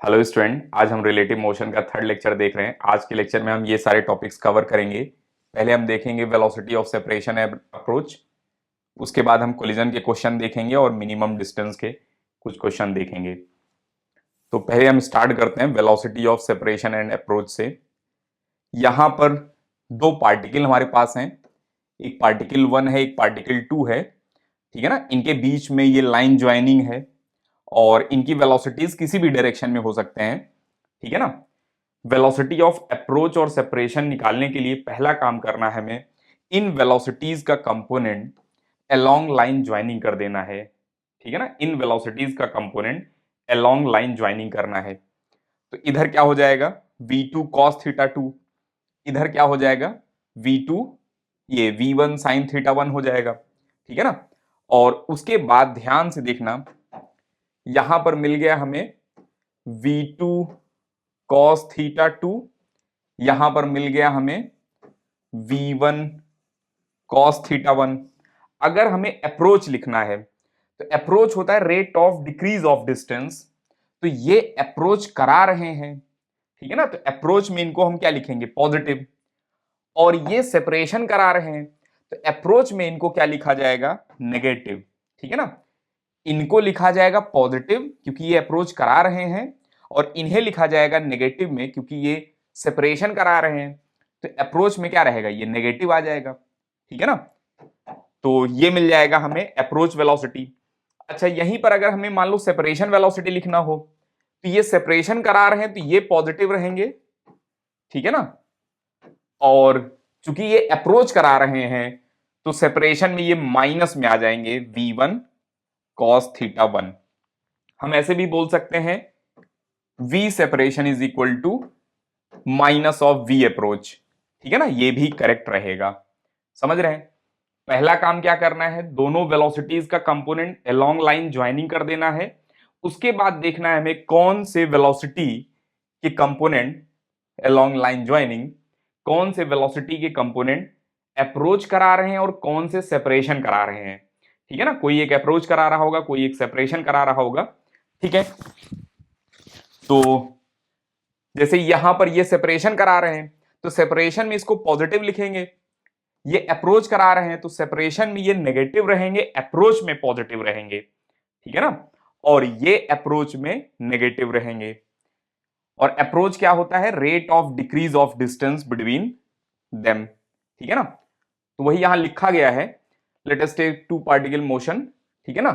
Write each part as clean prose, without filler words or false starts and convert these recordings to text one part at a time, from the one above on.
Hello student, आज हम relative motion का थर्ड लेक्चर देख रहे हैं। आज के लेक्चर में हम ये सारे टॉपिक्स कवर करेंगे। पहले हम देखेंगे वेलोसिटी ऑफ सेपरेशन अप्रोच, उसके बाद हम कोलिजन के क्वेश्चन देखेंगे और मिनिमम डिस्टेंस के कुछ क्वेश्चन देखेंगे। तो पहले हम स्टार्ट करते हैं velocity of separation and approach से। यहाँ पर दो पार्टिकल हमारे पास हैं, एक पार्टिकल 1 है, एक पार्टिकल 2 है। ठीक है ना, इनके बीच में ये लाइन ज्वाइनिंग है और इनकी वेलोसिटीज किसी भी डायरेक्शन में हो सकते हैं। ठीक है ना। वेलोसिटी ऑफ अप्रोच और सेपरेशन निकालने के लिए पहला काम करना है हमें इन वेलोसिटीज का कंपोनेंट अलोंग लाइन ज्वाइनिंग कर देना है। ठीक है ना, इन वेलोसिटीज का कंपोनेंट अलोंग लाइन ज्वाइनिंग करना है। तो इधर क्या हो जाएगा, v2 cos थीटा 2, इधर क्या हो जाएगा v2 ये v1 sin थीटा 1 हो जाएगा। ठीक है ना। और उसके बाद ध्यान से देखना, यहां पर मिल गया हमें v2 cos थीटा 2, यहां पर मिल गया हमें v1 cos थीटा 1। अगर हमें अप्रोच लिखना है तो अप्रोच होता है rate of decrease of distance. तो ये अप्रोच करा रहे हैं, ठीक है ना, तो अप्रोच में इनको हम क्या लिखेंगे, पॉजिटिव। और ये सेपरेशन करा रहे हैं तो अप्रोच में इनको क्या लिखा जाएगा, नेगेटिव। ठीक है ना, इनको लिखा जाएगा पॉजिटिव क्योंकि ये अप्रोच करा रहे हैं, और इन्हें लिखा जाएगा नेगेटिव में क्योंकि ये सेपरेशन करा रहे हैं। तो अप्रोच में क्या रहेगा, ये नेगेटिव आ जाएगा। ठीक है ना, तो ये मिल जाएगा हमें अप्रोच वेलोसिटी। अच्छा, यहीं पर अगर हमें मान लो सेपरेशन वेलोसिटी लिखना हो तो ये सेपरेशन करा रहे हैं तो ये पॉजिटिव रहेंगे। ठीक है ना, और चूंकि ये अप्रोच करा रहे हैं तो सेपरेशन में ये माइनस में आ जाएंगे v1 cos थीटा 1। हम ऐसे भी बोल सकते हैं v separation is equal to minus of v approach. ठीक है ना, ये भी करेक्ट रहेगा। समझ रहे हैं, पहला काम क्या करना है, दोनों वेलोसिटीज का कंपोनेंट अलोंग लाइन ज्वाइनिंग कर देना है। उसके बाद देखना है हमें कौन से वेलोसिटी के कंपोनेंट अलोंग लाइन ज्वाइनिंग, कौन से वेलोसिटी के कंपोनेंट अप्रोच करा रहे हैं और कौन से सेपरेशन करा रहे हैं। ठीक है ना, कोई एक अप्रोच करा रहा होगा, कोई एक सेपरेशन करा रहा होगा। ठीक है, तो जैसे यहां पर ये सेपरेशन करा रहे हैं तो सेपरेशन में इसको पॉजिटिव लिखेंगे, ये अप्रोच करा रहे हैं तो सेपरेशन में ये नेगेटिव रहेंगे, अप्रोच में पॉजिटिव रहेंगे। ठीक है ना, और ये अप्रोच में नेगेटिव रहेंगे। और अप्रोच क्या होता है, rate of decrease of distance between them. ठीक है ना, तो वही यहां लिखा गया है, let us take two particle motion. ठीक है ना,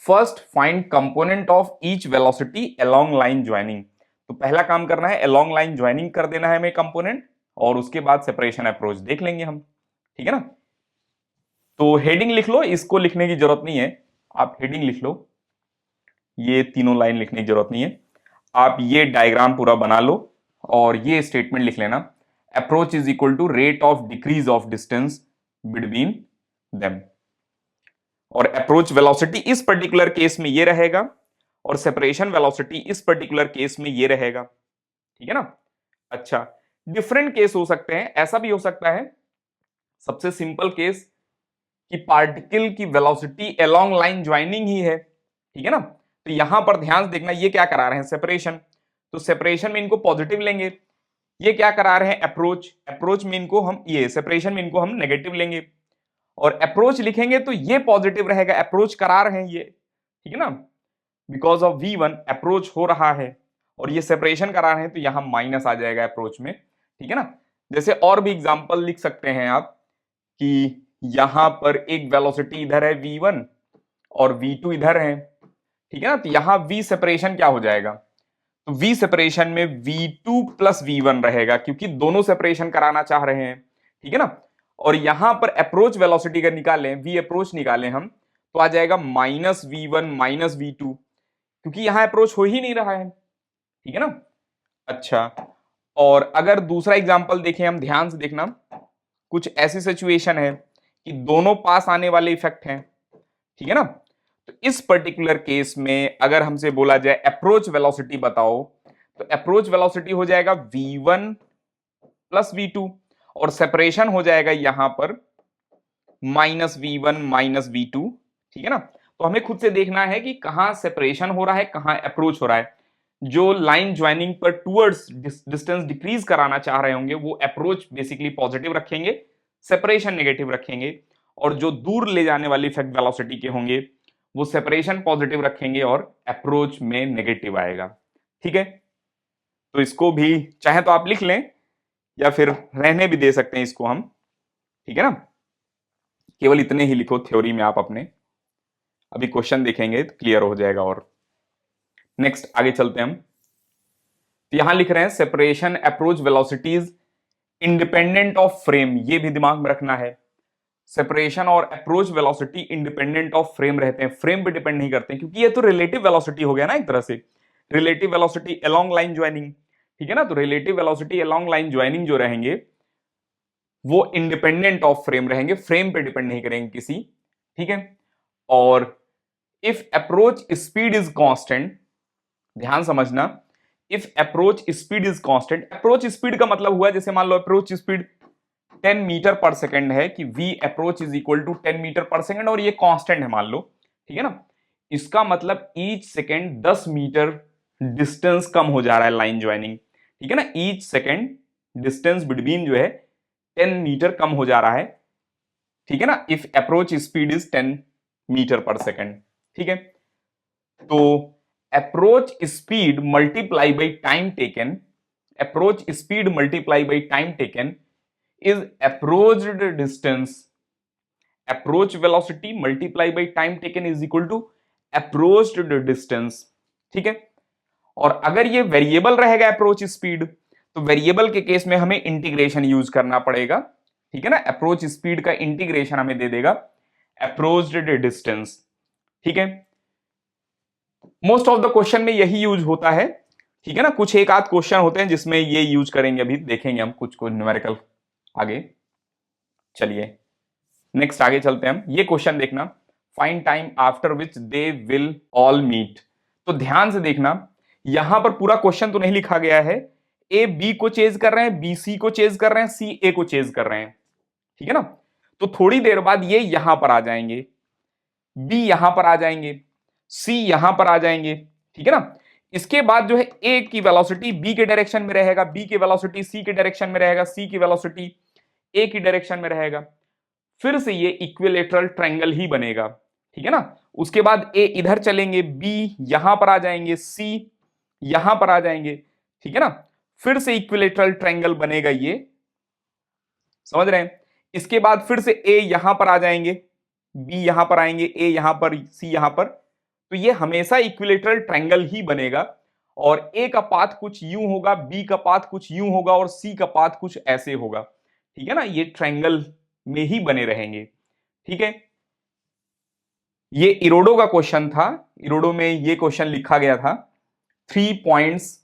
first find component of each velocity along line joining. तो पहला काम करना है अलोंग लाइन ज्वाइनिंग कर देना है हमें कंपोनेंट, और उसके बाद सेपरेशन अप्रोच देख लेंगे हम। ठीक है ना, तो हेडिंग लिख लो, इसको लिखने की जरूरत नहीं है, आप हेडिंग लिख लो, ये तीनों लाइन लिखने की जरूरत नहीं है। आप ये डायग्राम पूरा बना लो और ये स्टेटमेंट लिख लेना, approach is equal to rate of decrease of distance between them. और अप्रोच वेलोसिटी इस पर्टिकुलर केस में ये रहेगा और सेपरेशन वेलोसिटी इस पर्टिकुलर केस में ये रहेगा। ठीक है ना। अच्छा, डिफरेंट केस हो सकते हैं, ऐसा भी हो सकता है, सबसे सिंपल केस कि पार्टिकल की वेलोसिटी अलोंग लाइन ज्वाइनिंग ही है। ठीक है ना, तो यहां पर ध्यान से देखना, ये क्या करा रहे हैं, सेपरेशन। तो सेपरेशन में इनको पॉजिटिव लेंगे। ये क्या करा रहे हैं, अप्रोच। अप्रोच में इनको हम, ये सेपरेशन में इनको हम नेगेटिव लेंगे। और अप्रोच लिखेंगे तो ये पॉजिटिव रहेगा, अप्रोच करा रहे हैं ये। ठीक है ना, बिकॉज ऑफ v1 अप्रोच हो रहा है, और ये सेपरेशन करा रहे हैं तो यहां माइनस आ जाएगा अप्रोच में। ठीक है ना, जैसे और भी एग्जांपल लिख सकते हैं आप कि यहां पर एक वेलोसिटी इधर है v1 और v2 इधर है। ठीक है ना, तो यहां v सेपरेशन क्या हो जाएगा, तो v सेपरेशन में v2 प्लस v1 रहेगा क्योंकि दोनों सेपरेशन कराना चाह रहे हैं। ठीक है ना, और यहां पर अप्रोच वेलोसिटी का निकालें, v अप्रोच निकालें हम, तो आ जाएगा माइनस v1 माइनस v2 क्योंकि यहां अप्रोच हो ही नहीं रहा है। ठीक है ना। अच्छा, और अगर दूसरा एग्जांपल देखें हम, ध्यान से देखना, कुछ ऐसी सिचुएशन है कि दोनों पास आने वाले इफेक्ट हैं। ठीक है ना, तो इस पर्टिकुलर केस में अगर हमसे बोला जाए अप्रोच वेलोसिटी बताओ, तो अप्रोच वेलोसिटी हो जाएगा v1 प्लस v2, और सेपरेशन हो जाएगा यहां पर माइनस v1 माइनस v2। ठीक है ना, तो हमें खुद से देखना है कि कहां सेपरेशन हो रहा है, कहां अप्रोच हो रहा है। जो लाइन ज्वाइनिंग पर टूवर्ड्स डिस्टेंस डिक्रीज कराना चाह रहे होंगे वो अप्रोच बेसिकली पॉजिटिव रखेंगे, सेपरेशन नेगेटिव रखेंगे, और जो दूर ले जाने वाली इफेक्ट वेलोसिटी के होंगे वो सेपरेशन पॉजिटिव रखेंगे और अप्रोच में नेगेटिव आएगा। ठीक है, तो इसको भी चाहे तो आप लिख लें या फिर रहने भी दे सकते हैं इसको हम, ठीक है ना, केवल इतने ही लिखो थ्योरी में आप अपने, अभी क्वेश्चन देखेंगे तो क्लियर हो जाएगा। और नेक्स्ट आगे चलते हैं हम, तो यहां लिख रहे हैं separation approach velocities independent of frame, ये भी दिमाग में रखना है। सेपरेशन और approach velocity independent of frame रहते हैं, फ्रेम पे डिपेंड नहीं करते हैं, क्योंकि ये तो रिलेटिव वेलोसिटी हो गया ना एक तरह से, relative velocity along line joining, ठीक है ना, तो relative velocity along line joining जो रहेंगे वो इंडिपेंडेंट ऑफ फ्रेम रहेंगे, फ्रेम पे डिपेंड नहीं करेंगे किसी, ठीक है। और if approach speed is constant, ध्यान समझना, if approach speed is constant, approach speed का मतलब हुआ जैसे मान लो approach speed 10 metre per second है कि v approach is equal to 10 metre per second और ये कांस्टेंट है मान लो, ठीक है ना, इसका मतलब ईच सेकंड 10 मीटर डिस्टेंस कम हो जा रहा है लाइन ज्वाइनिंग, ठीक है ना, ईच सेकंड डिस्टेंस बिटवीन जो है 10 मीटर कम हो जा रहा है, ठीक है ना, if approach speed is 10 metre per second, ठीक है। तो approach speed multiply by time taken, approach speed multiply by time taken is approached distance, approach velocity multiply by time taken is equal to approached distance, ठीक है। और अगर ये variable रहेगा approach speed, तो वेरिएबल के केस में हमें इंटीग्रेशन यूज करना पड़ेगा, ठीक है ना, अप्रोच स्पीड का इंटीग्रेशन हमें दे देगा अप्रोच्ड डिस्टेंस, ठीक है। मोस्ट ऑफ द क्वेश्चन में यही यूज होता है, ठीक है ना, कुछ एक आध क्वेश्चन होते हैं जिसमें ये यूज करेंगे, अभी देखेंगे हम कुछ न्यूमेरिकल आगे। चलिए नेक्स्ट आगे चलते हैं हम, ये क्वेश्चन देखना, find time after which they will all meet. तो ध्यान से देखना, यहां पर पूरा क्वेश्चन तो नहीं लिखा गया है, ए बी को चेज कर रहे हैं, बी सी को चेज कर रहे हैं, सी ए को चेज कर रहे हैं, ठीक है ना, तो थोड़ी देर बाद ये यहां पर आ जाएंगे, बी यहां पर आ जाएंगे, सी यहां पर आ जाएंगे, ठीक है ना। इसके बाद जो है ए की वेलोसिटी बी के डायरेक्शन में रहेगा, बी की वेलोसिटी सी के डायरेक्शन में रहेगा, सी की वेलोसिटी ए की डायरेक्शन में रहेगा, फिर से ये इक्विलेटरल ट्रायंगल ही बनेगा, ठीक है ना। उसके बाद ए इधर चलेंगे, बी यहां पर आ जाएंगे, सी यहां पर आ जाएंगे, ठीक है ना, फिर से इक्विलेटरल ट्रायंगल बनेगा ये, समझ रहे हैं। इसके बाद फिर से ए यहां पर आ जाएंगे, बी यहां पर आएंगे, ए यहां पर, सी यहां पर, तो ये हमेशा इक्विलेटरल ट्रायंगल ही बनेगा, और ए का पाथ कुछ यूं होगा, बी का पाथ कुछ यूं होगा और सी का पाथ कुछ ऐसे होगा, ठीक है ना, ये ट्रायंगल में ही बने रहेंगे, ठीक है। ये इरोडो का क्वेश्चन था, इरोडो में ये क्वेश्चन लिखा गया था, 3 points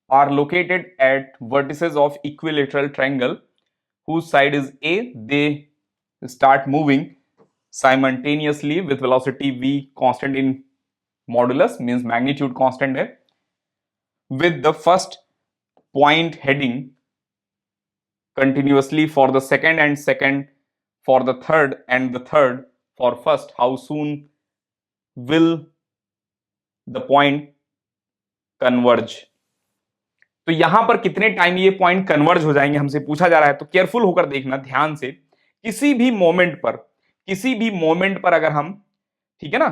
are located at vertices of equilateral triangle whose side is A, they start moving simultaneously with velocity v constant in modulus, means magnitude constant है, with the first point heading continuously for the second and second for the third and the third for first, how soon will the point converge। तो यहां पर कितने time ये point converge हो जाएंगे हमसे पूछा जा रहा है, तो केयरफुल होकर देखना ध्यान से, किसी भी मोमेंट पर, किसी भी मोमेंट पर अगर हम, ठीक है ना,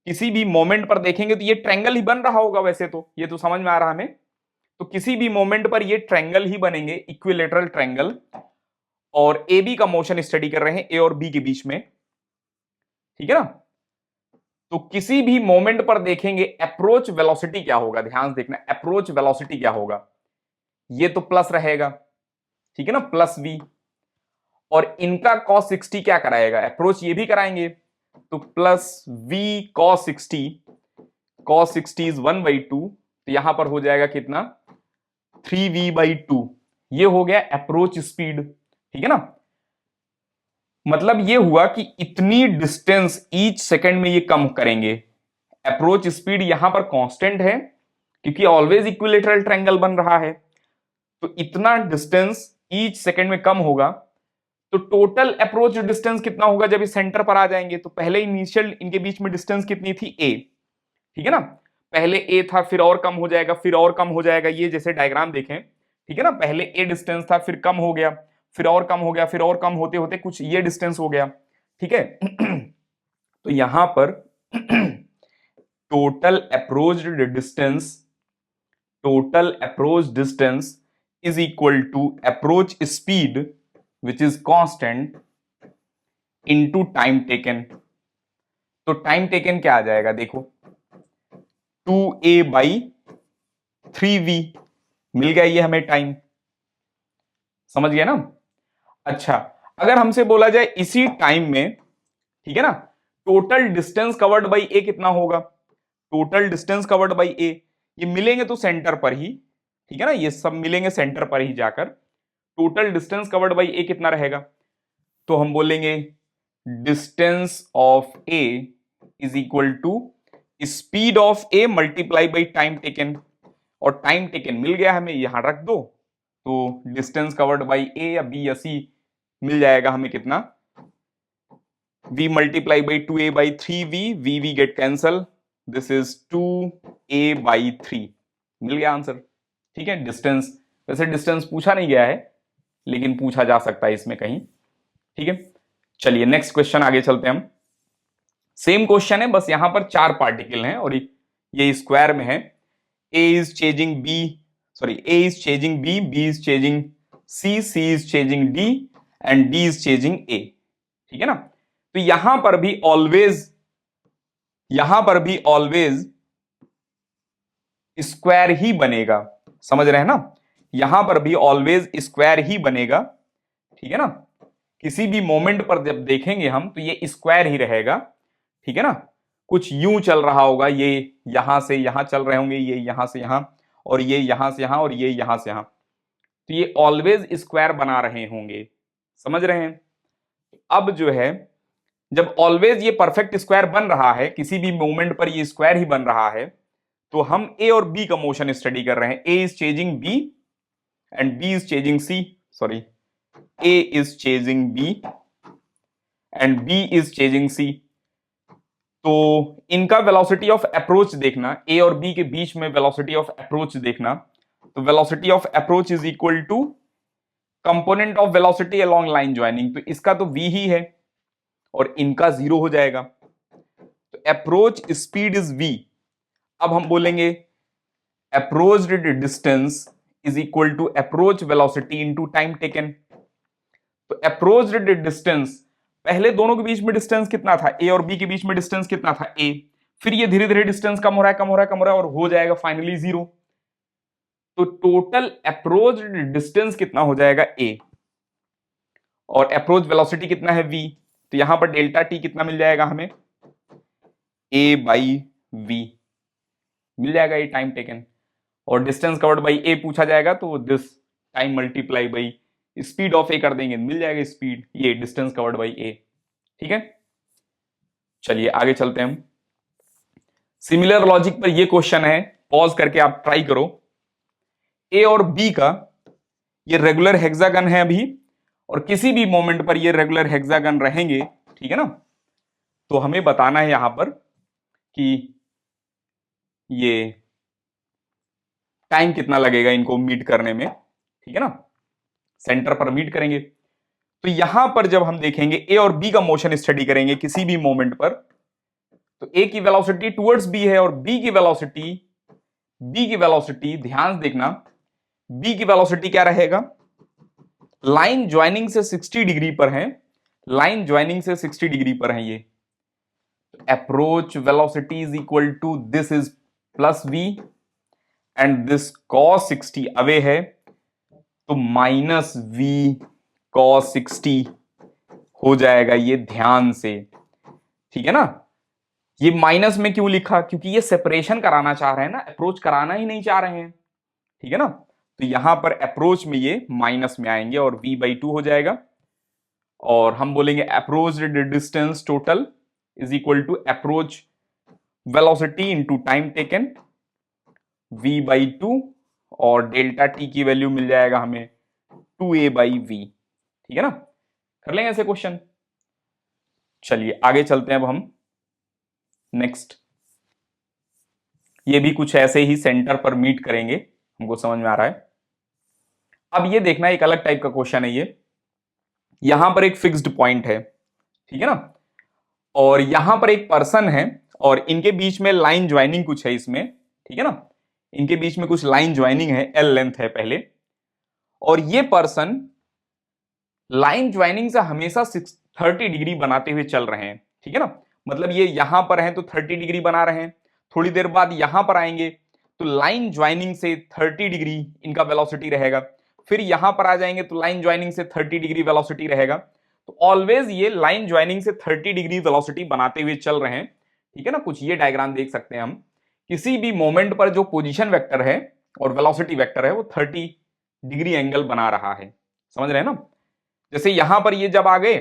किसी भी मोमेंट पर देखेंगे तो ये ट्रायंगल ही बन रहा होगा, वैसे तो ये तो समझ में आ रहा हमें, तो किसी भी मोमेंट पर ये ट्रायंगल ही बनेंगे, इक्विलेटरल ट्रायंगल, और ए बी का मोशन स्टडी कर रहे हैं ए और बी के बीच में, ठीक है ना, तो किसी भी मोमेंट पर देखेंगे अप्रोच वेलोसिटी क्या होगा, ध्यान से देखना अप्रोच वेलोसिटी क्या होगा, ये तो प्लस रहेगा, ठीक है ना, प्लस v, और इनका cos 60 क्या कराएगा, अप्रोच ये भी कराएंगे, तो plus v cos 60, cos 60 is 1/2, तो यहां पर हो जाएगा कितना 3v/2, ये हो गया अप्रोच स्पीड, ठीक है ना। मतलब ये हुआ कि इतनी डिस्टेंस ईच सेकंड में ये कम करेंगे, अप्रोच स्पीड यहां पर कांस्टेंट है क्योंकि ऑलवेज इक्विलेटरल ट्रायंगल बन रहा है, तो इतना डिस्टेंस ईच सेकंड में कम होगा, तो टोटल अप्रोच डिस्टेंस कितना होगा जब ये सेंटर पर आ जाएंगे, तो पहले इनिशियल इनके बीच में डिस्टेंस कितनी थी a, ठीक है ना, पहले ए था फिर और कम हो जाएगा फिर और कम हो जाएगा, ये जैसे डायग्राम देखें, ठीक है ना, पहले ए डिस्टेंस था फिर कम हो गया फिर और कम हो गया फिर और कम होते होते कुछ ये डिस्टेंस हो गया, ठीक है। तो यहां पर total approach distance is equal to approach speed which is constant into time taken. तो टाइम टेकन क्या आ जाएगा, देखो 2a/3v मिल गया ये हमें टाइम, समझ गया ना। अच्छा, अगर हमसे बोला जाए इसी टाइम में, ठीक है ना, total distance covered by A कितना होगा, टोटल डिस्टेंस कवर्ड बाई ए, ये मिलेंगे तो सेंटर पर ही, ठीक है ना, ये सब मिलेंगे सेंटर पर ही जाकर, total distance covered by A कितना रहेगा, तो हम बोलेंगे distance of A is equal to speed of A multiply by time taken, और टाइम टेकन मिल गया हमें, यहां रख दो, तो डिस्टेंस कवर्ड बाई ए या बी या सी मिल जाएगा हमें कितना, v multiply by 2a/3v, v get cancel, this is 2a/3, मिल गया आंसर, ठीक है। डिस्टेंस, वैसे डिस्टेंस पूछा नहीं गया है लेकिन पूछा जा सकता है इसमें कहीं, ठीक है। चलिए नेक्स्ट क्वेश्चन आगे चलते हैं हम। सेम क्वेश्चन है, बस यहां पर 4 पार्टिकल हैं और ये स्क्वायर में है। a is chasing b, a is chasing b, b is chasing c, c is chasing d and d is chasing a, ठीक है ना। तो यहां पर भी ऑलवेज स्क्वायर ही बनेगा, समझ रहे हैं ना, यहां पर भी ऑलवेज स्क्वायर ही बनेगा, ठीक है ना। किसी भी मोमेंट पर जब देखेंगे हम तो ये स्क्वायर ही रहेगा, ठीक है ना। कुछ यूं चल रहा होगा, ये यहां से यहां चल रहे होंगे, ये यहां से यहां और ये यहां से यहां और ये यहां से यहां, तो ये ऑलवेज स्क्वायर बना रहे होंगे, समझ रहे हैं। अब जो है जब ऑलवेज ये परफेक्ट स्क्वायर बन रहा है, किसी भी मोमेंट पर ये स्क्वायर ही बन रहा है, तो हम ए और बी का मोशन स्टडी कर रहे हैं। A is chasing B and B is chasing C, sorry, A is chasing B and B is chasing C. तो इनका वेलोसिटी ऑफ अप्रोच देखना, ए और बी के बीच में वेलोसिटी ऑफ अप्रोच देखना, तो velocity of approach is equal to component of velocity along line joining, तो इसका तो v ही है और इनका 0 हो जाएगा, तो अप्रोच स्पीड इज v। अब हम बोलेंगे approach distance is equal to approach velocity into time taken. तो अप्रोच डिस्टेंस, पहले दोनों के बीच में डिस्टेंस कितना था, ए और बी के बीच में डिस्टेंस कितना था, ए, फिर ये धीरे धीरे डिस्टेंस कम हो रहा है कम हो रहा है कम हो रहा है और हो जाएगा फाइनली 0। तो टोटल अप्रोच डिस्टेंस कितना हो जाएगा a, और अप्रोच वेलोसिटी कितना है v, तो यहां पर डेल्टा t कितना मिल जाएगा हमें, a/v मिल जाएगा, ये टाइम टेकन, और डिस्टेंस कवर्ड बाई a पूछा जाएगा तो this time multiply by speed of a कर देंगे, मिल जाएगा स्पीड, ये डिस्टेंस कवर्ड बाई a, ठीक है। चलिए आगे चलते हैं हम। सिमिलर लॉजिक पर ये क्वेश्चन है, पॉज करके आप ट्राई करो। ए और बी का ये रेगुलर हेक्सागन है अभी, और किसी भी मोमेंट पर ये रेगुलर हेक्सागन रहेंगे, ठीक है ना। तो हमें बताना है यहां पर कि ये टाइम कितना लगेगा इनको मीट करने में, ठीक है ना, सेंटर पर मीट करेंगे। तो यहां पर जब हम देखेंगे ए और बी का मोशन स्टडी करेंगे किसी भी मोमेंट पर, तो ए की वेलोसिटी टुवर्ड्स बी है और बी की वेलोसिटी ध्यान देखना, बी की वेलोसिटी क्या रहेगा, लाइन ज्वाइनिंग से 60 डिग्री पर है, लाइन ज्वाइनिंग से 60 डिग्री पर है ये। Approach velocity is equal to this is plus v and this cos 60 away है, तो माइनस v cos 60 हो जाएगा ये, ध्यान से, ठीक है ना। ये माइनस में क्यों लिखा, क्योंकि ये सेपरेशन कराना चाह रहे हैं ना, अप्रोच कराना ही नहीं चाह रहे हैं, ठीक है ना। तो यहां पर अप्रोच में ये माइनस में आएंगे और v/2 हो जाएगा, और हम बोलेंगे approach distance total is equal to approach velocity into time taken v/2, और डेल्टा t की वैल्यू मिल जाएगा हमें 2a/v, ठीक है ना। कर लेंगे ऐसे क्वेश्चन। चलिए आगे चलते हैं अब हम नेक्स्ट। ये भी कुछ ऐसे ही सेंटर पर मीट करेंगे, हमको समझ में आ रहा है। अब ये देखना एक अलग टाइप का क्वेश्चन है ये, यहां पर एक फिक्स्ड पॉइंट है, ठीक है ना, और यहां पर एक पर्सन है और इनके बीच में लाइन ज्वाइनिंग कुछ है इसमें, ठीक है ना, इनके बीच में कुछ लाइन ज्वाइनिंग है, एल लेंथ है पहले, और ये पर्सन लाइन ज्वाइनिंग से हमेशा 30 डिग्री बनाते हुए चल रहे हैं, ठीक है ना, मतलब ये यहां पर हैं तो 30 डिग्री बना रहे हैं, थोड़ी देर बाद यहां पर आएंगे तो लाइन ज्वाइनिंग से 30 डिग्री इनका वेलोसिटी रहेगा, फिर यहां पर आ जाएंगे तो लाइन ज्वाइनिंग से 30 डिग्री वेलोसिटी रहेगा। तो ऑलवेज ये लाइन ज्वाइनिंग से 30 डिग्री वेलोसिटी बनाते हुए चल रहे हैं, ठीक है ना। कुछ ये डायग्राम देख सकते हैं हम, किसी भी मोमेंट पर जो पोजीशन वेक्टर है और वेलोसिटी वेक्टर है वो 30 डिग्री एंगल बना रहा है, समझ रहे हैं ना। जैसे यहां पर ये जब आ गए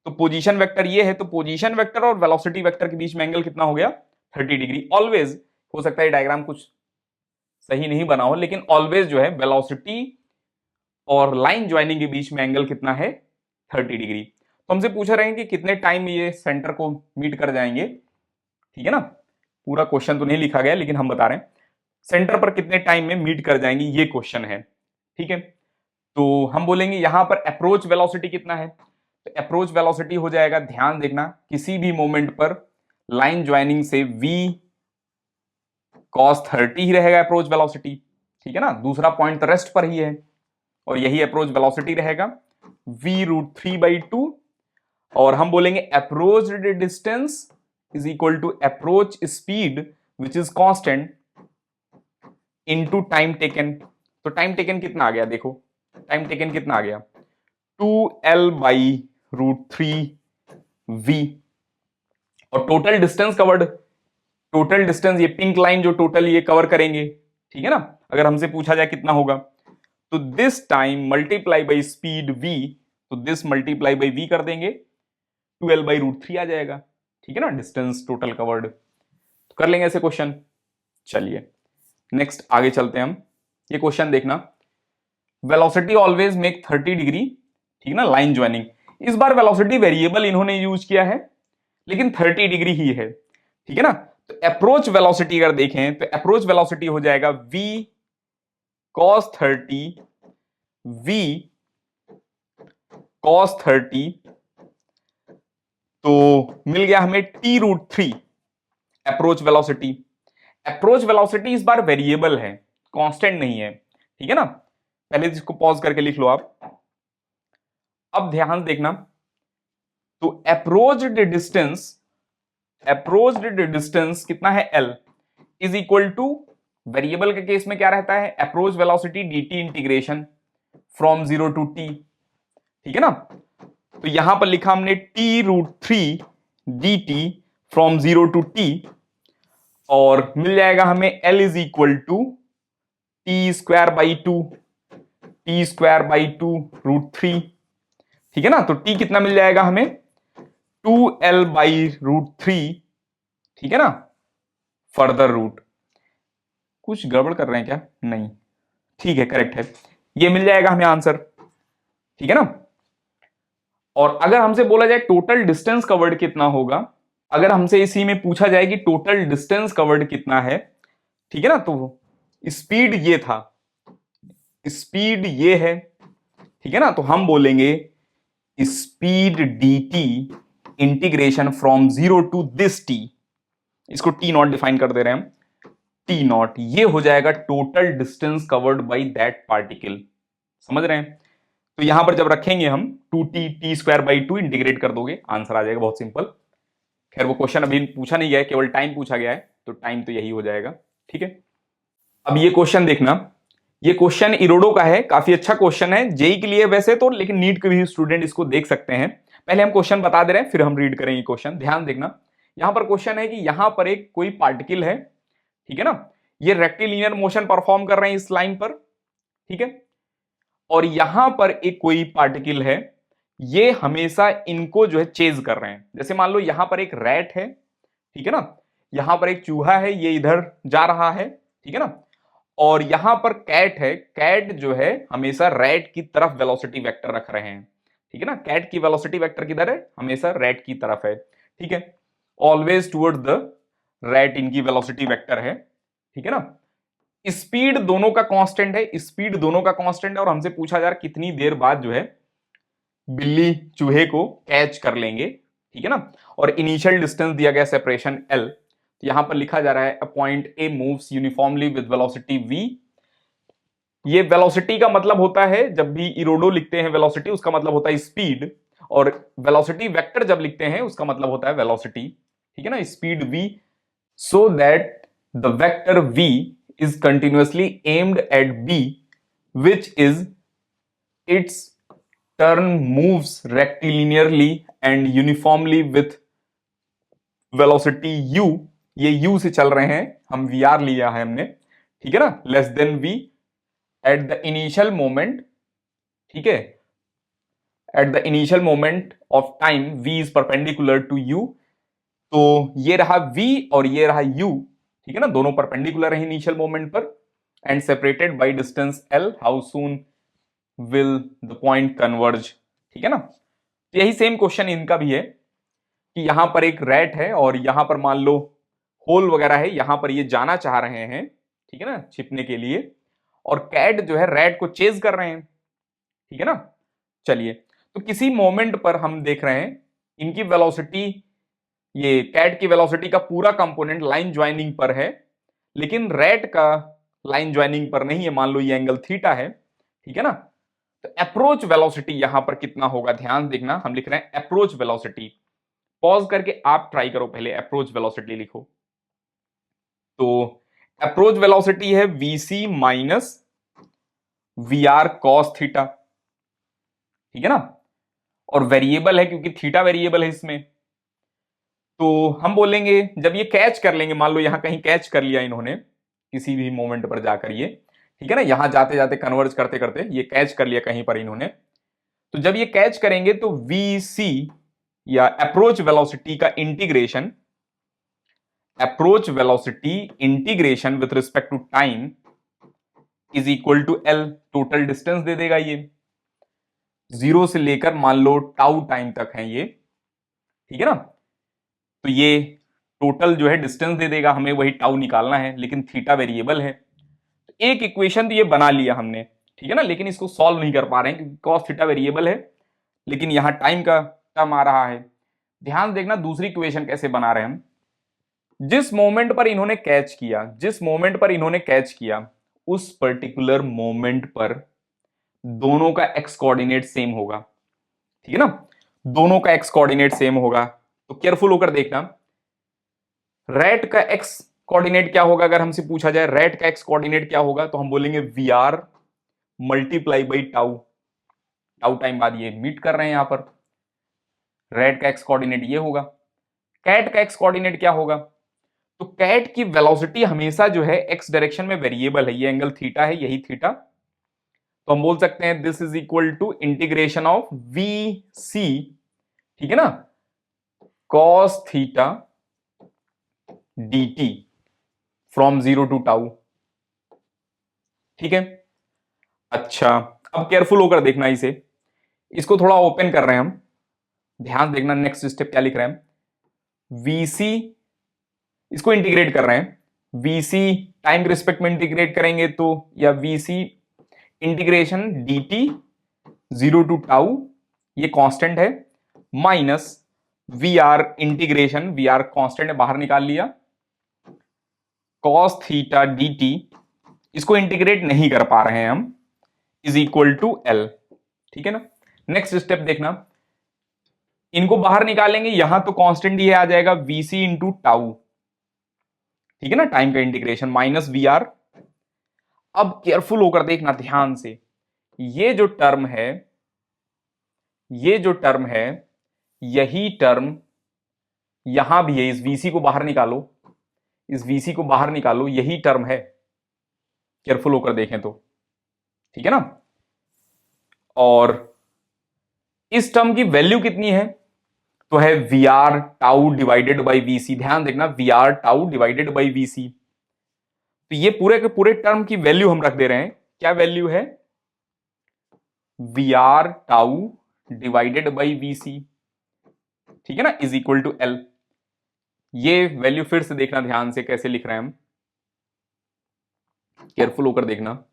तो पोजीशन वेक्टर ये है, तो पोजीशन वेक्टर और वेलोसिटी वेक्टर के बीच में एंगल कितना हो गया, 30 डिग्री। ऑलवेज, हो सकता है डायग्राम कुछ सही नहीं बना हो, लेकिन ऑलवेज जो है वेलोसिटी और लाइन ज्वाइनिंग के बीच में एंगल कितना है, 30 डिग्री। तो हमसे पूछ रहे हैं कि कितने टाइम में ये सेंटर को मीट कर जाएंगे, ठीक है ना। पूरा क्वेश्चन तो नहीं लिखा गया लेकिन हम बता रहे हैं सेंटर पर कितने टाइम में मीट कर जाएंगे, ये क्वेश्चन है, ठीक है। तो हम बोलेंगे यहां पर अप्रोच वेलोसिटी कितना है, तो अप्रोच वेलोसिटी हो जाएगा, ध्यान देखना, किसी भी मोमेंट पर लाइन ज्वाइनिंग से v cos 30 ही रहेगा अप्रोच वेलोसिटी, ठीक है ना, दूसरा पॉइंट तो रेस्ट पर ही है और यही अप्रोच वेलोसिटी रहेगा v√3/2, और हम बोलेंगे approach distance is equal to approach speed which is constant into time taken. तो टाइम टेकन कितना आ गया, देखो टाइम टेकन कितना आ गया, 2L/√3v, और total distance covered, total distance ये पिंक लाइन जो टोटल ये कवर करेंगे, ठीक है ना। अगर हमसे पूछा जाए कितना होगा, तो this time multiply by speed v, तो दिस मल्टीप्लाई बाई v कर देंगे, 2L/√3 आ जाएगा, ठीक है ना, डिस्टेंस टोटल कवर्ड। तो कर लेंगे ऐसे क्वेश्चन। चलिए नेक्स्ट आगे चलते हैं हम, ये क्वेश्चन देखना, वेलोसिटी ऑलवेज मेक 30 डिग्री, ठीक है ना, लाइन ज्वाइनिंग। इस बार वेलोसिटी वेरिएबल इन्होंने यूज किया है लेकिन 30 डिग्री ही है, ठीक है ना। तो अप्रोच वेलोसिटी अगर देखें तो अप्रोच वेलोसिटी हो जाएगा v cos 30, v cos 30, तो मिल गया हमें t√3 approach velocity. Approach velocity इस बार वेरिएबल है, कांस्टेंट नहीं है, ठीक है ना। पहले इसको पॉज करके लिख लो आप। अब ध्यान देखना, तो अप्रोच डिस्टेंस कितना है l, is equal to, variable के केस में क्या रहता है, approach velocity dt integration from 0 to t, ठीक है ना। तो यहां पर लिखा हमने t√3 dt from 0 to t, और मिल जाएगा हमें l is equal to t²/2 t²/2√3, ठीक है ना। तो t कितना मिल जाएगा हमें, 2L/√3, ठीक है ना, फर्दर रूट। कुछ गड़बड़ कर रहे हैं क्या, नहीं, ठीक है करेक्ट है, ये मिल जाएगा हमें आंसर, ठीक है ना। और अगर हमसे बोला जाए टोटल डिस्टेंस कवर्ड कितना होगा, अगर हमसे इसी में पूछा जाए कि टोटल डिस्टेंस कवर्ड कितना है, ठीक है ना, तो स्पीड ये था, स्पीड ये है, ठीक है ना, तो हम बोलेंगे speed dt integration from 0 to this t, इसको t0 डिफाइन कर दे रहे हैं हम, t0, ये हो जाएगा total distance covered by that particle, समझ रहे हैं। तो यहां पर जब रखेंगे हम 2t t²/2 इंटीग्रेट कर दोगे, आंसर आ जाएगा, बहुत सिंपल। खैर वो क्वेश्चन अभी पूछा नहीं गया है, केवल टाइम पूछा गया है, तो टाइम तो यही हो जाएगा, ठीक है। अब ये क्वेश्चन देखना, ये क्वेश्चन इरोडो का है, काफी अच्छा क्वेश्चन है जेई के लिए वैसे तो, लेकिन नीट के भी स्टूडेंट इसको देख सकते हैं। पहले हम क्वेश्चन बता दे रहे हैं फिर हम रीड करेंगे क्वेश्चन, ध्यान देखना। यहां पर क्वेश्चन है कि यहां पर एक कोई पार्टिकल है, ठीक है ना, ये रेक्टिलिनियर मोशन परफॉर्म कर रहे हैं इस लाइन पर, ठीक है, और यहां पर एक कोई पार्टिकल है, ये हमेशा इनको जो है चेज कर रहे हैं। जैसे मान लो यहां पर एक रैट है, ठीक है ना, यहां पर एक चूहा है, ये इधर जा रहा है, ठीक है ना, और यहां पर कैट है, कैट जो है हमेशा रैट की तरफ वेलोसिटी वेक्टर रख रहे हैं, ठीक है ना, कैट की वेलोसिटी वेक्टर किधर है, हमेशा रैट की तरफ है, ठीक है, ऑलवेज टुवर्ड द रैट इनकी वेलोसिटी वेक्टर है। ठीक है ना। स्पीड दोनों का कांस्टेंट है, स्पीड दोनों का कांस्टेंट है, और हमसे पूछा जा रहा कितनी देर बाद जो है बिल्ली चूहे को कैच कर लेंगे, ठीक है ना। और इनिशियल डिस्टेंस दिया गया सेपरेशन एल, तो यहां पर लिखा जा रहा है a point A moves uniformly with velocity V. ये वेलोसिटी का मतलब होता है, जब भी इरोडो लिखते हैं वेलोसिटी उसका मतलब होता है स्पीड, और वेलोसिटी वेक्टर जब लिखते हैं उसका मतलब होता है वेलोसिटी, ठीक है ना, speed v, so that the vector v is continuously aimed at b, which is its turn moves rectilinearly and uniformly with velocity u। ये u से चल रहे हैं, हम vr लिया है हमने, ठीक है ना, less than v at the initial moment, ठीक है, at the initial moment of time v is perpendicular to u। तो ये रहा v और ये रहा u, ठीक है ना, दोनों परपेंडिकुलर है इनिशियल मोमेंट पर, and separated by distance l, how soon will the point converge, ठीक है ना। तो यही सेम क्वेश्चन इनका भी है कि यहां पर एक रैट है और यहां पर मान लो होल वगैरह है, यहां पर ये जाना चाह रहे हैं, ठीक है ना, छिपने के लिए, और कैट जो है रैट को चेज कर रहे हैं, ठीक है ना। चलिए, तो किसी मोमेंट पर हम देख रहे हैं इनकी वेलोसिटी, ये कैट की वेलोसिटी का पूरा कंपोनेंट लाइन ज्वाइनिंग पर है, लेकिन रैट का लाइन ज्वाइनिंग पर नहीं है, मान लो ये एंगल थीटा है, ठीक है ना। तो अप्रोच वेलोसिटी यहां पर कितना होगा, ध्यान देखना, हम लिख रहे हैं अप्रोच वेलोसिटी। पॉज करके आप ट्राई करो, पहले अप्रोच वेलोसिटी लिखो। तो अप्रोच वेलोसिटी है vc minus VR cos theta, ठीक है ना, और वेरिएबल है क्योंकि थीटा वेरिएबल है इसमें। तो हम बोलेंगे जब ये कैच कर लेंगे, मान लो यहां कहीं कैच कर लिया इन्होंने किसी भी मोमेंट पर जाकर ये, ठीक है ना, यहां जाते जाते कन्वर्ज करते करते ये कैच कर लिया कहीं पर इन्होंने, तो जब ये कैच करेंगे तो vc या अप्रोच वेलोसिटी का integration, approach velocity integration with respect to time is equal to L, total distance दे देगा ये, जीरो से लेकर मान लो टाउ टाइम तक है ये, ठीक है ना। तो ये टोटल जो है डिस्टेंस दे देगा, हमें वही टाउ निकालना है, लेकिन थीटा वेरिएबल है। तो एक इक्वेशन तो ये बना लिया हमने, ठीक है ना, लेकिन इसको सॉल्व नहीं कर पा रहे हैं क्योंकि कॉस थीटा वेरिएबल है, लेकिन यहां टाइम का टर्म आ रहा है। ध्यान देखना दूसरी इक्वेशन कैसे बना रहे हैं हम। जिस मोमेंट पर इन्होंने कैच किया, जिस मोमेंट पर इन्होंने कैच किया, उस पर्टिकुलर मोमेंट पर दोनों का एक्स कोऑर्डिनेट सेम होगा, ठीक है ना, दोनों का एक्स कोऑर्डिनेट सेम होगा। तो केयरफुल होकर देखना, रैट का एक्स कोऑर्डिनेट क्या होगा, अगर हमसे पूछा जाए रैट का एक्स कोऑर्डिनेट क्या होगा, तो हम बोलेंगे V R multiply by tau, tau time बाद ये मीट कर रहे हैं यहां पर, रैट का एक्स कोऑर्डिनेट ये होगा। कैट का एक्स कोऑर्डिनेट क्या होगा, तो कैट की वेलोसिटी हमेशा जो है एक्स डायरेक्शन में वेरिएबल है, ये एंगल थीटा है, यही थीटा, तो हम बोल सकते हैं this is equal to integration of V C, ठीक है ना, cos theta dt from zero to tau, ठीक है। अच्छा, अब केयरफुल होकर देखना इसे, इसको थोड़ा ओपन कर रहे हैं हम, ध्यान देखना नेक्स्ट स्टेप क्या लिख रहे हैं, vc, इसको इंटीग्रेट कर रहे हैं, vc टाइम के रिस्पेक्ट में इंटीग्रेट करेंगे तो, या vc integration dt zero to tau, ये कांस्टेंट है, minus V R integration, V R constant है बाहर निकाल लिया, cos थीटा dt, इसको इंटीग्रेट नहीं कर पा रहे हैं हम, इज इक्वल टू एल, ठीक है ना। नेक्स्ट स्टेप देखना, इनको बाहर निकालेंगे, यहां तो कांस्टेंट ये आ जाएगा vc इंटू टाउ, ठीक है ना, टाइम का इंटीग्रेशन माइनस वी आर। अब केयरफुल होकर देखना ध्यान से, ये जो टर्म है, ये जो टर्म है, यही टर्म यहां भी है, इस vc को बाहर निकालो, इस vc को बाहर निकालो, यही टर्म है, केयरफुल होकर देखें तो, ठीक है ना। और इस टर्म की वैल्यू कितनी है, तो है V R tau divided by VC, ध्यान देखना V R tau divided by VC. तो ये पूरे के पूरे टर्म की वैल्यू हम रख दे रहे हैं, क्या वैल्यू है, V R tau divided by VC, ठीक है ना, इज इक्वल टू एल। ये वैल्यू फिर से देखना ध्यान से कैसे लिख रहे हैं हम, केयरफुल होकर देखना।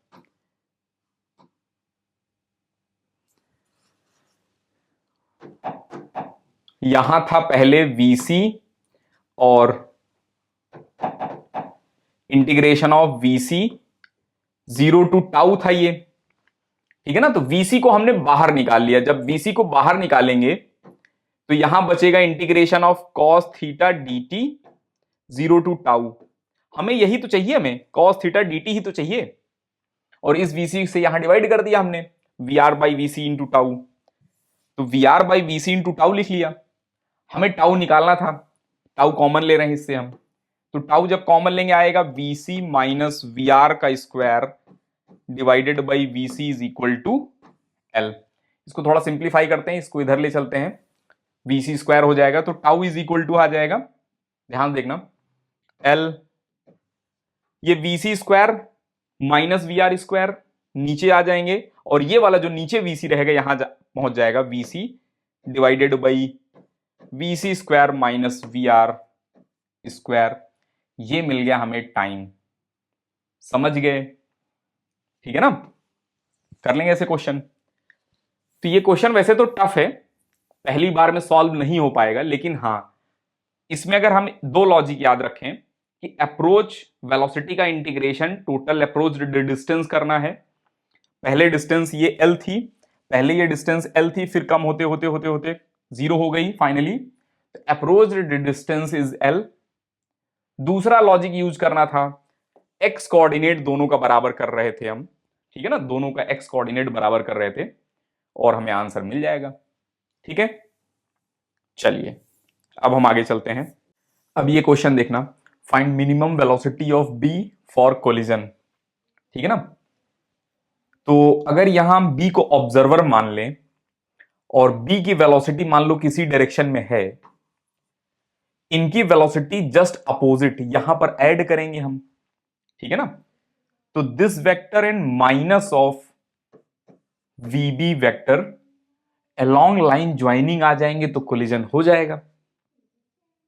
यहां था पहले वीसी और integration of VC 0 to tau था ये, ठीक है ना। तो वीसी को हमने बाहर निकाल लिया। जब वीसी को बाहर निकालेंगे तो यहां बचेगा integration of cos theta dt 0 to tau. हमें यही तो चाहिए, हमें कॉस थीटा dt ही तो चाहिए। और इस वीसी से यहां डिवाइड कर दिया हमने, V R by VC into tau. तो V R by VC into tau लिख लिया। हमें टाउ निकालना था, टाउ कॉमन ले रहे हैं इससे हम। तो टाउ जब कॉमन लेंगे आएगा वीसी माइनस वी आर का square divided by VC is equal to L. इसको थोड़ा सिंप्लीफाई करते हैं, इसको इधर ले चलते हैं, वीसी स्क्वायर हो जाएगा तो टाउ इज इक्वल टू आ जाएगा, ध्यान देखना, एल ये VC square minus V R square नीचे आ जाएंगे, और ये वाला जो नीचे वीसी रहेगा यहां पहुंच जाएगा VC divided by VC square minus V R square. ये मिल गया हमें टाइम। समझ गए, ठीक है ना। कर लेंगे ऐसे क्वेश्चन। तो ये क्वेश्चन वैसे तो टफ है, पहली बार में सॉल्व नहीं हो पाएगा, लेकिन हां इसमें अगर हम दो लॉजिक याद रखें कि अप्रोच वेलोसिटी का इंटीग्रेशन टोटल अप्रोच डिस्टेंस करना है। पहले डिस्टेंस ये एल थी, पहले ये डिस्टेंस एल थी, फिर कम होते होते होते होते जीरो हो गई finally, approach distance is L. दूसरा लॉजिक यूज करना था, एक्स कोऑर्डिनेट दोनों का बराबर कर रहे थे हम, ठीक है ना, दोनों का एक्स कोऑर्डिनेट बराबर कर रहे थे और हमें आंसर मिल जाएगा, ठीक है। चलिए अब हम आगे चलते हैं। अब ये क्वेश्चन देखना, find minimum velocity of B for collision, ठीक है ना। तो अगर यहां बी को ऑब्जर्वर मान लें और बी की वेलोसिटी मान लो किसी डायरेक्शन में है, इनकी वेलोसिटी जस्ट अपोजिट यहां पर ऐड करेंगे हम, ठीक है ना। तो this vector and minus of VB vector along line joining आ जाएंगे तो कोलिजन हो जाएगा,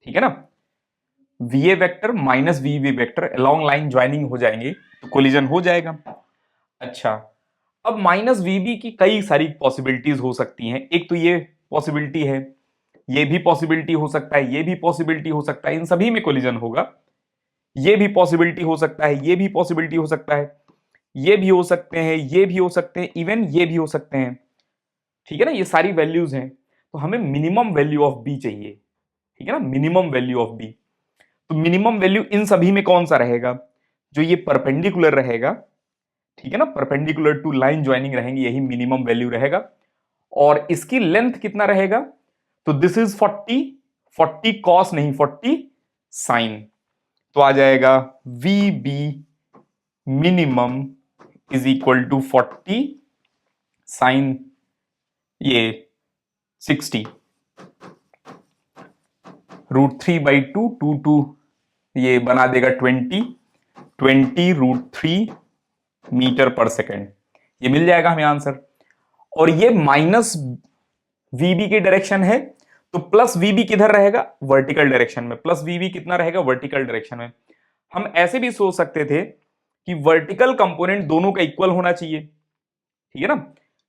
ठीक है ना। VA vector minus VB vector along line joining हो जाएंगे तो कोलिजन हो जाएगा। अच्छा, अब माइनस वीबी की कई सारी पॉसिबिलिटीज हो सकती हैं। एक तो ये पॉसिबिलिटी है, ये भी पॉसिबिलिटी हो सकता है, ये भी पॉसिबिलिटी हो सकता है, इन सभी में कोलिजन होगा। ये भी पॉसिबिलिटी हो सकता है, ये भी पॉसिबिलिटी हो सकता है, ये भी हो सकते हैं, ये भी हो सकते हैं, इवन ये भी हो सकते हैं, ठीक है ना। ये सारी वैल्यूज हैं, तो हमें मिनिमम वैल्यू ऑफ बी चाहिए, ठीक है ना, मिनिमम वैल्यू ऑफ बी। तो मिनिमम वैल्यू इन सभी में कौन सा रहेगा, जो ये परपेंडिकुलर रहेगा, ठीक है ना, परपेंडिकुलर टू लाइन ज्वाइनिंग रहेंगे, यही मिनिमम वैल्यू रहेगा। और इसकी लेंथ कितना रहेगा, तो दिस इज 40, 40 कॉस नहीं 40 साइन, तो आ जाएगा V B minimum is equal to 40 sine ये 60 √3/2 2 ये बना देगा 20 √3 मीटर पर सेकेंड, ये मिल जाएगा हमें आंसर। और ये माइनस वीबी की डायरेक्शन है, तो प्लस वीबी किधर रहेगा, वर्टिकल डायरेक्शन में। प्लस वीबी कितना रहेगा, वर्टिकल डायरेक्शन में। हम ऐसे भी सोच सकते थे कि वर्टिकल कंपोनेंट दोनों का इक्वल होना चाहिए, ठीक है ना,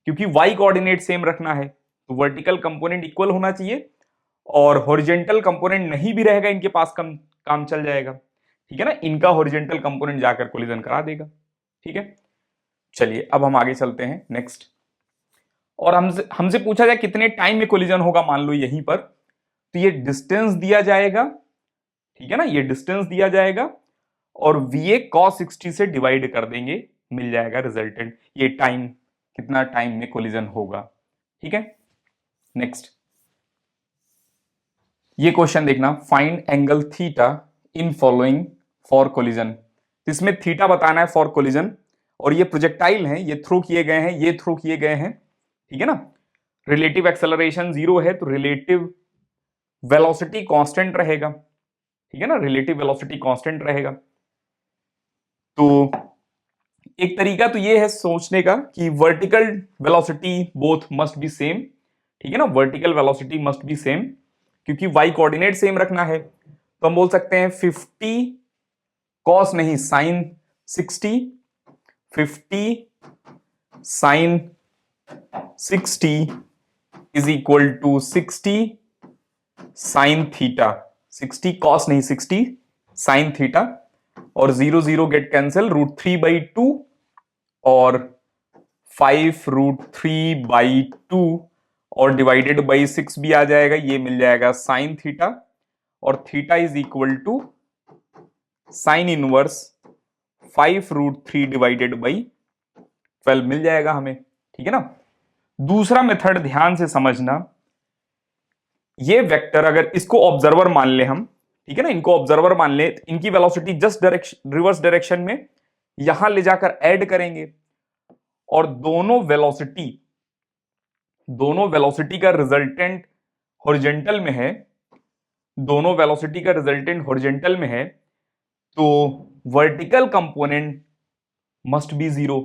क्योंकि वाई कोऑर्डिनेट सेम रखना है, तो वर्टिकल कंपोनेंट इक्वल होना चाहिए और हॉरिजॉन्टल कंपोनेंट नहीं भी रहेगा इनके पास, काम चल जाएगा, ठीक है ना। इनका हॉरिजॉन्टल कंपोनेंट जाकर कोलिजन करा देगा, ठीक है। चलिए अब हम आगे चलते हैं नेक्स्ट। और हमसे पूछा जाए कितने टाइम में कोलिजन होगा, मान लो यहीं पर, तो ये डिस्टेंस दिया जाएगा, ठीक है ना, ये डिस्टेंस दिया जाएगा और वीए cos 60 से डिवाइड कर देंगे, मिल जाएगा रिजल्टेंट, ये टाइम कितना टाइम में कोलिजन होगा, ठीक है। नेक्स्ट ये क्वेश्चन देखना, find angle theta in following for collision. इसमें थीटा बताना है फॉर कोलिजन, और ये प्रोजेक्टाइल हैं, ये थ्रो किए गए हैं, ये थ्रो किए गए हैं, ठीक है ना। रिलेटिव एक्सेलरेशन 0 है तो रिलेटिव वेलोसिटी कांस्टेंट रहेगा, ठीक है ना, रिलेटिव वेलोसिटी कांस्टेंट रहेगा। तो एक तरीका तो ये है सोचने का कि vertical velocity both must be same, ठीक है ना, vertical velocity must be same, क्योंकि वाई कोऑर्डिनेट सेम रखना है। तो हम बोल सकते हैं 50 कॉस नहीं sine 60 50 sine 60 is equal to 60 sine theta, 60 cos नहीं 60 साइन थीटा, और 0 0 गेट कैंसिल, √3/2 और 5√3/2 और डिवाइडेड बाई 6 भी आ जाएगा, ये मिल जाएगा साइन थीटा, और theta is equal to sine inverse 5√3 divided by 12 मिल जाएगा हमें। ठीक है ना। दूसरा मेथड ध्यान से समझना, ये वेक्टर अगर इसको ऑब्जर्वर मान ले हम, ठीक है ना, इनको ऑब्जर्वर मान ले, इनकी velocity just direction reverse direction में यहां ले जाकर ऐड करेंगे, और दोनों वेलोसिटी का रिजल्टेंट हॉरिजॉन्टल में है, दोनों वेलोसिटी का रिजल्टेंट हॉरिजॉन्टल में है, तो वर्टिकल कंपोनेंट मस्ट बी 0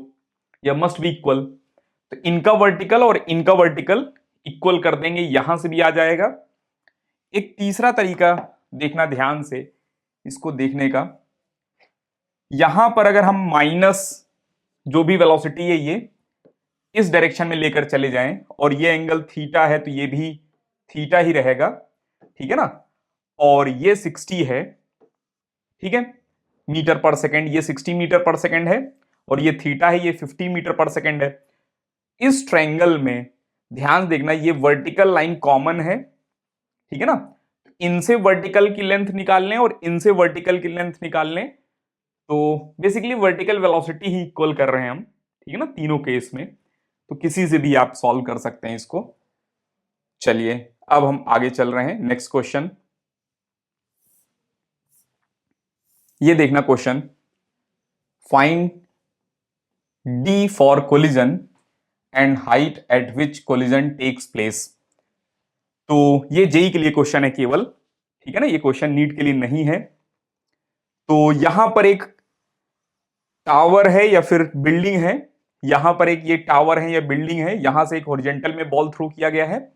या मस्ट बी इक्वल। तो इनका वर्टिकल और इनका वर्टिकल इक्वल कर देंगे, यहां से भी आ जाएगा। एक तीसरा तरीका देखना ध्यान से, इसको देखने का, यहां पर अगर हम माइनस जो भी वेलोसिटी है ये इस डायरेक्शन में लेकर चले जाएं, और ये एंगल थीटा है तो ये भी थीटा ही रहेगा, ठीक है ना, और ये 60 है, ठीक है, मीटर पर सेकेंड, ये 60 मीटर पर सेकेंड है, और ये थीटा है, ये 50 मीटर पर सेकेंड है। इस ट्रायंगल में ध्यान देखना, ये वर्टिकल लाइन कॉमन है, ठीक है ना, इनसे वर्टिकल की लेंथ निकाल लें और इनसे वर्टिकल की लेंथ निकाल लें, तो बेसिकली वर्टिकल वेलोसिटी ही इक्वल कर रहे हैं हम, ठीक है ना, तीनों केस में। तो किसी से भी आप सॉल्व कर सकते हैं इसको। चलिए अब हम आगे चल रहे हैं, नेक्स्ट क्वेश्चन। ये देखना क्वेश्चन, find D for collision and height at which collision takes place. तो ये जेई के लिए क्वेश्चन है केवल, ठीक है ना, ये क्वेश्चन नीट के लिए नहीं है। तो यहां पर एक टावर है या फिर बिल्डिंग है, यहां पर एक ये टावर है या बिल्डिंग है, यहां से एक हॉरिजॉन्टल में बॉल थ्रो किया गया है,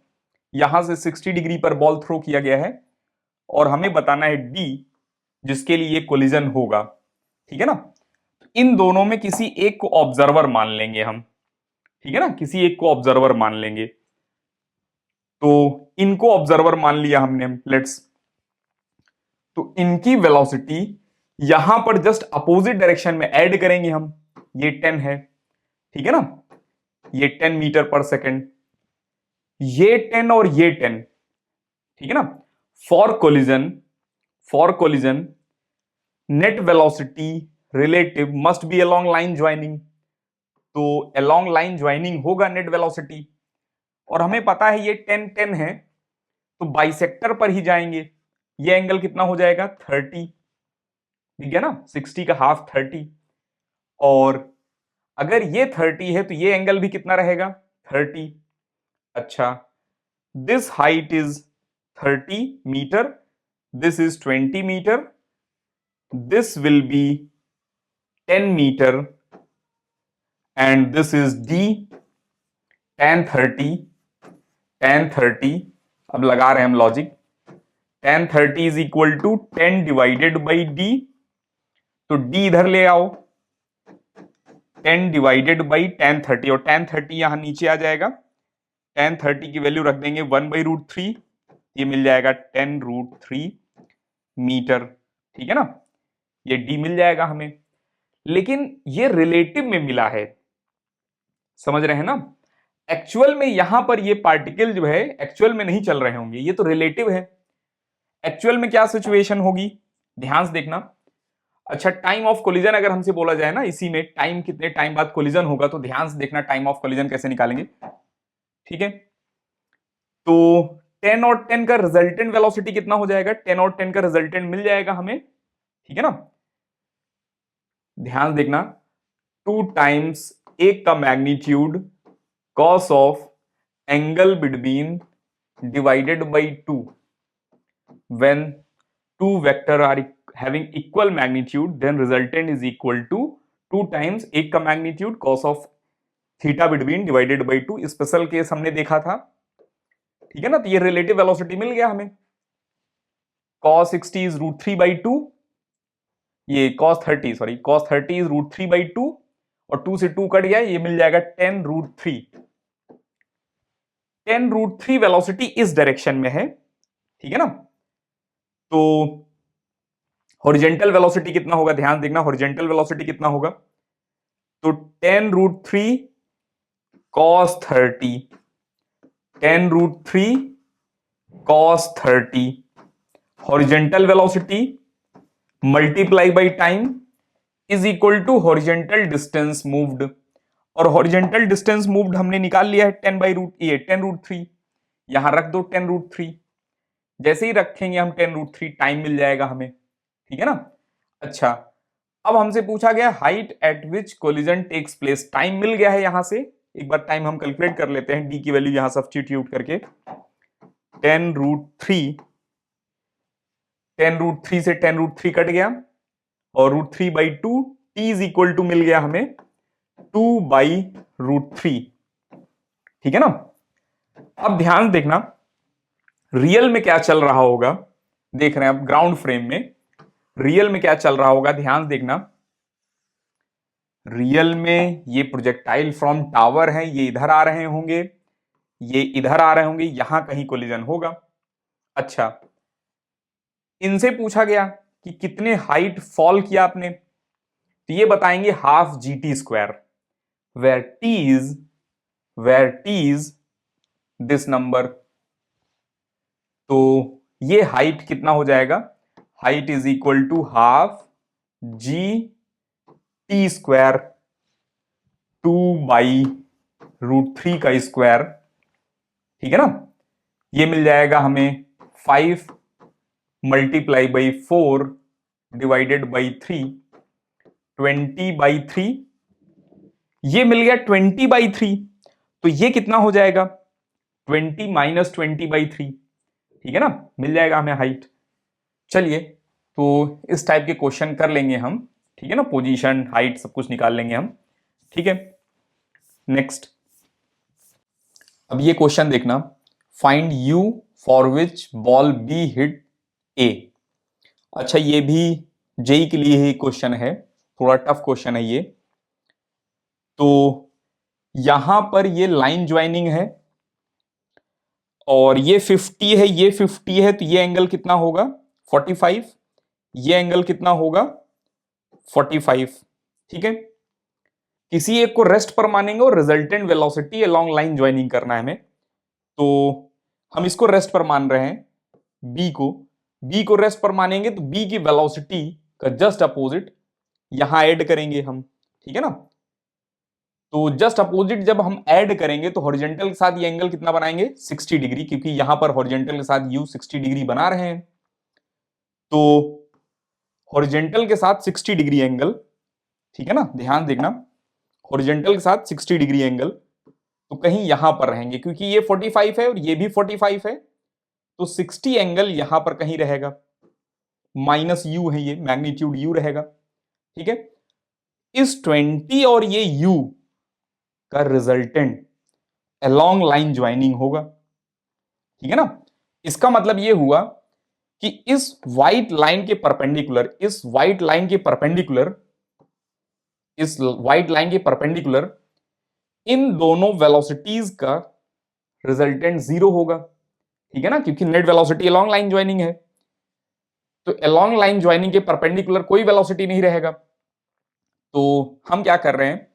यहां से 60 डिग्री पर बॉल थ्रो किया गया है, और हमें बताना है डी जिसके लिए ये कोलिजन होगा, ठीक है ना। इन दोनों में किसी एक को ऑब्जर्वर मान लेंगे हम, ठीक है ना, किसी एक को ऑब्जर्वर मान लेंगे। तो इनको ऑब्जर्वर मान लिया हमने, लेट्स, तो इनकी वेलोसिटी यहां पर जस्ट अपोजिट डायरेक्शन में ऐड करेंगे हम, ये 10 है, ठीक है ना, ये 10 मीटर पर सेकेंड, ये 10 और ये 10, ठीक है ना। For collision net velocity relative must be along line joining, तो अलोंग लाइन ज्वाइनिंग होगा नेट वेलोसिटी, और हमें पता है ये 10 10 है, तो बाइसेक्टर पर ही जाएंगे, ये एंगल कितना हो जाएगा 30, ठीक है ना, 60 का हाफ 30, और अगर ये 30 है तो ये एंगल भी कितना रहेगा 30। अच्छा, this height is 30 metre, this is 20 metre, this will be 10 metre, and this is D tan 30, अब लगा रहे हैं हम logic, tan 30 is equal to 10 divided by D, तो डी इधर ले आओ, 10 डिवाइडेड बाई tan 30, और tan 30 यहां नीचे आ जाएगा, tan 30 की वैल्यू रख देंगे 1/√3, ये मिल जाएगा 10√3 मीटर, ठीक है ना, ये डी मिल जाएगा हमें। लेकिन ये रिलेटिव में मिला है, समझ रहे हैं ना, एक्चुअल में यहां पर ये पार्टिकल जो है एक्चुअल में नहीं चल रहे होंगे, ये तो रिलेटिव है। एक्चुअल में क्या सिचुएशन होगी, ध्यान से देखना। अच्छा, टाइम ऑफ कोलिजन अगर हमसे बोला जाए ना, इसी में टाइम कितने टाइम बाद कोलिजन होगा, तो ध्यान से देखना टाइम ऑफ कोलिजन कैसे निकालेंगे, ठीक है। तो 10 और 10 का रिजल्टेंट वेलोसिटी कितना हो जाएगा, 10 और 10 का रिजल्टेंट मिल जाएगा हमें, ठीक है ना। ध्यान देखना, 2 टाइम्स एक का magnitude cos of angle between divided by 2 when two vector are having equal magnitude then resultant is equal to 2 times एक का magnitude cos of theta between divided by 2, special case हमने देखा था, ठीक है ना। तो ये रिलेटिव वेलोसिटी मिल गया हमें, cos 60 इज √3/2, ये cos 30 इज √3/2, और 2 से 2 कट गया, ये मिल जाएगा 10√3। 10√3 वेलोसिटी इस डायरेक्शन में है, ठीक है ना। तो हॉरिजेंटल वेलोसिटी कितना होगा, ध्यान देखना, हॉरिजेंटल वेलोसिटी कितना होगा, तो 10√3 cos 30, 10√3 cos 30 horizontal velocity multiply by time is equal to horizontal distance moved, और हॉरिजेंटल डिस्टेंस मूव्ड हमने निकाल लिया है 10√3, यहां रख दो 10√3, जैसे ही रखेंगे हम 10√3 टाइम मिल जाएगा हमें, ठीक है ना। अच्छा, अब हमसे पूछा गया height at which collision takes place, time मिल गया है यहां से, एक बार टाइम हम कैलकुलेट कर लेते हैं, डी की वैल्यू यहां सब्स्टिट्यूट करके 10√3, 10√3 से 10√3 कट गया और √3/2, टी इज इक्वल टू मिल गया हमें 2/√3, ठीक है ना। अब ध्यान देखना रियल में क्या चल रहा होगा, देख रहे हैं अब ग्राउंड फ्रेम में रियल में क्या चल रहा होगा, ध्यान देखना। रियल में ये प्रोजेक्टाइल फ्रॉम टावर है, ये इधर आ रहे होंगे, ये इधर आ रहे होंगे, यहां कहीं कोलिजन होगा। अच्छा, इनसे पूछा गया कि कितने हाइट फॉल किया आपने, तो ये बताएंगे half GT², where T is this number, तो ये हाइट कितना हो जाएगा, height is equal to half GT², 2/√3 का स्क्वायर, ठीक है ना। ये मिल जाएगा हमें 5 मल्टीप्लाई बाई 4 डिवाइडेड बाई 3, 20/3, ये मिल गया 20/3, तो ये कितना हो जाएगा 20 माइनस 20/3, ठीक है ना, मिल जाएगा हमें हाइट। चलिए, तो इस टाइप के क्वेश्चन कर लेंगे हम, ठीक है ना, पोजीशन हाइट सब कुछ निकाल लेंगे हम, ठीक है। नेक्स्ट, अब ये क्वेश्चन देखना, find U for which ball B hit A. अच्छा, ये भी जेई के लिए ही क्वेश्चन है, थोड़ा टफ क्वेश्चन है ये। तो यहां पर ये लाइन ज्वाइनिंग है और ये 50 है, ये 50 है, तो ये एंगल कितना होगा 45, ये एंगल कितना होगा 45, ठीक है। किसी एक को रेस्ट पर मानेंगे और resultant velocity along line joining करना है हमें, तो हम इसको रेस्ट पर मान रहे हैं, बी को रेस्ट पर मानेंगे, तो बी की वेलोसिटी का जस्ट अपोजिट यहां ऐड करेंगे हम, ठीक है ना। तो जस्ट अपोजिट जब हम ऐड करेंगे तो हॉरिजॉन्टल के साथ ये एंगल कितना बनाएंगे 60 डिग्री, क्योंकि यहां पर हॉरिजॉन्टल के साथ यू 60 डिग्री बना रहे हैं, तो हॉरिजॉन्टल के साथ 60 डिग्री एंगल, ठीक है ना, ध्यान देखना, हॉरिजॉन्टल के साथ 60 डिग्री एंगल, तो कहीं यहां पर रहेंगे, क्योंकि ये 45 है और ये भी 45 है, तो 60 एंगल यहां पर कहीं रहेगा, माइनस यू है, ये मैग्नीट्यूड यू रहेगा, ठीक है। इस 20 और ये यू का रिजल्टेंट अलोंग लाइन ज्वाइनिंग होगा, ठीक है ना। इसका मतलब ये हुआ कि इस व्हाइट लाइन के परपेंडिकुलर, इस व्हाइट लाइन के परपेंडिकुलर इन दोनों वेलोसिटीज का रिजल्टेंट 0 होगा, ठीक है ना, क्योंकि net velocity along line joining है, तो अलोंग लाइन ज्वाइनिंग के परपेंडिकुलर कोई वेलोसिटी नहीं रहेगा। तो हम क्या कर रहे हैं,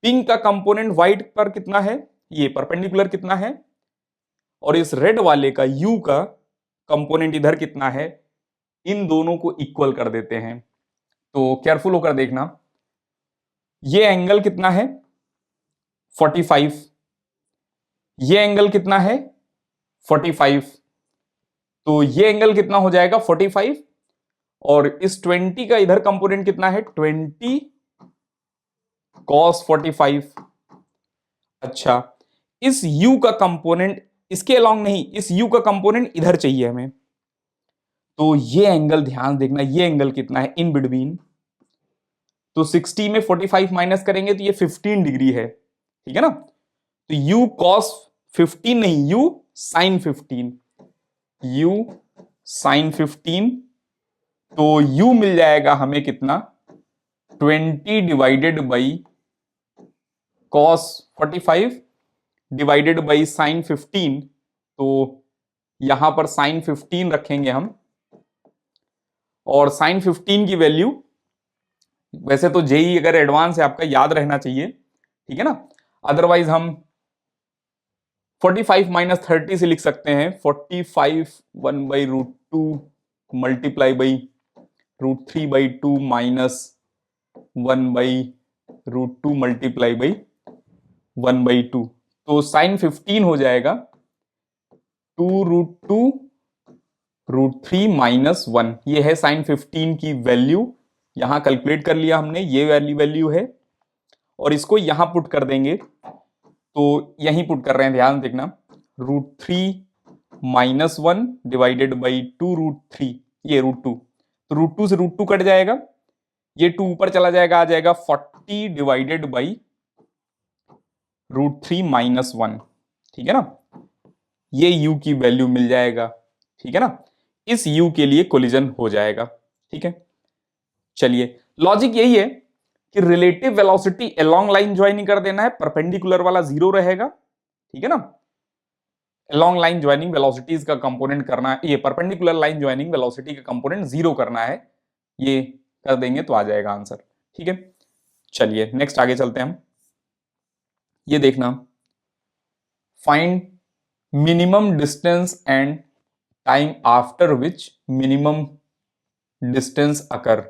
पिंक का कंपोनेंट व्हाइट पर कितना है, ये परपेंडिकुलर कितना है, और इस रेड वाले का यू का कंपोनेंट इधर कितना है, इन दोनों को इक्वल कर देते हैं। तो केयरफुल होकर देखना, ये एंगल कितना है 45, ये एंगल कितना है 45, तो ये एंगल कितना हो जाएगा 45, और इस 20 का इधर कंपोनेंट कितना है 20 cos 45। अच्छा, इस u का कंपोनेंट इसके अलोंग नहीं, इस u का कंपोनेंट इधर चाहिए हमें, तो ये एंगल ध्यान देखना, ये एंगल कितना है इन बिटवीन, तो 60 में 45 माइनस करेंगे तो ये 15 डिग्री है, ठीक है ना। तो u cos 15 नहीं, u sin 15, u sin 15, तो u मिल जाएगा हमें कितना 20 divided by cos 45 divided by sine 15, तो यहां पर साइन 15 रखेंगे हम, और साइन 15 की वैल्यू, वैसे तो जेई अगर एडवांस है आपका याद रहना चाहिए, ठीक है ना, अदरवाइज हम 45 माइनस 30 से लिख सकते हैं 45 1/√2 multiply by √3/2 minus 1/√2 multiply by 1/2, तो साइन 15 हो जाएगा 2√2 √3 माइनस 1, ये है साइन 15 की वैल्यू, यहां कैलकुलेट कर लिया हमने, ये वैल्यू है, और इसको यहां पुट कर देंगे, तो यहीं पुट कर रहे हैं, ध्यान देखना, √3 माइनस 1 डिवाइडेड बाई 2√3, ये √2, तो √2 से √2 कट जाएगा, ये 2 ऊपर चला जाएगा, आ जाएगा 40 डिवाइडेड बाई √3 माइनस 1, ठीक है ना, ये u की वैल्यू मिल जाएगा, ठीक है ना, इस u के लिए कोलिजन हो जाएगा, ठीक है। चलिए लॉजिक यही है कि relative velocity along line joining कर देना है, परपेंडिकुलर वाला 0 रहेगा, ठीक है ना, अलोंग लाइन ज्वाइनिंग वेलोसिटीज का कंपोनेंट करना है, ये परपेंडिकुलर लाइन ज्वाइनिंग वेलोसिटी का कंपोनेंट 0 करना है, ये कर देंगे तो आ जाएगा आंसर, ठीक है। चलिए नेक्स्ट आगे चलते हैं हम, ये देखना, find minimum distance and time after which minimum distance occur,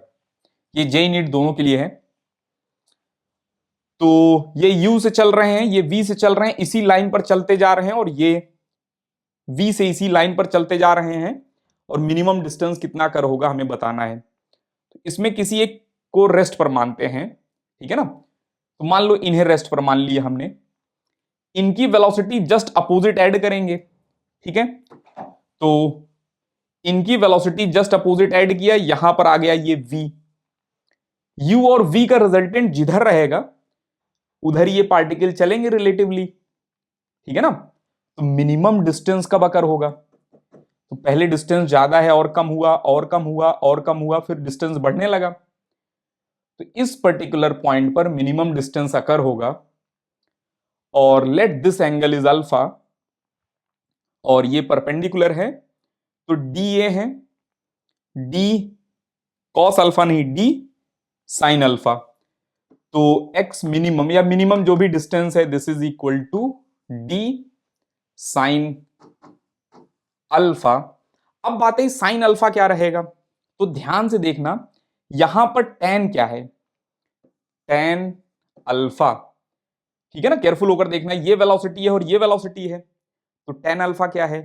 ये जे नीट दोनों के लिए है, तो ये u से चल रहे हैं, ये v से चल रहे हैं, इसी लाइन पर चलते जा रहे हैं, और ये v से इसी लाइन पर चलते जा रहे हैं, और मिनिमम डिस्टेंस कितना कर होगा हमें बताना है, तो इसमें किसी एक को रेस्ट पर मानते हैं, ठीक है ना, तो मान लो इन्हें रेस्ट पर मान लिया हमने, इनकी वेलोसिटी जस्ट अपोजिट ऐड करेंगे, ठीक है, तो इनकी वेलोसिटी जस्ट अपोजिट ऐड किया, यहां पर आ गया ये v, u और v का रिजल्टेंट जिधर रहेगा उधर ये पार्टिकल चलेंगे रिलेटिवली, ठीक है ना, तो मिनिमम डिस्टेंस कब अकर होगा, तो पहले डिस्टेंस ज्यादा है और कम हुआ और कम हुआ और कम हुआ, फिर डिस्टेंस बढ़ने लगा, तो इस पर्टिकुलर पॉइंट पर मिनिमम डिस्टेंस अकर होगा, और let this angle is alpha, और ये परपेंडिकुलर है, तो डी ए है, डी कॉस अल्फा नहीं, डी साइन अल्फा, तो x मिनिमम या मिनिमम जो भी डिस्टेंस है, this is equal to D sine alpha. अब बात है साइन अल्फा क्या रहेगा, तो ध्यान से देखना, यहां पर tan क्या है, tan अल्फा, ठीक है ना, केयरफुल होकर देखना, ये वेलोसिटी है और ये वेलोसिटी है, तो tan अल्फा क्या है,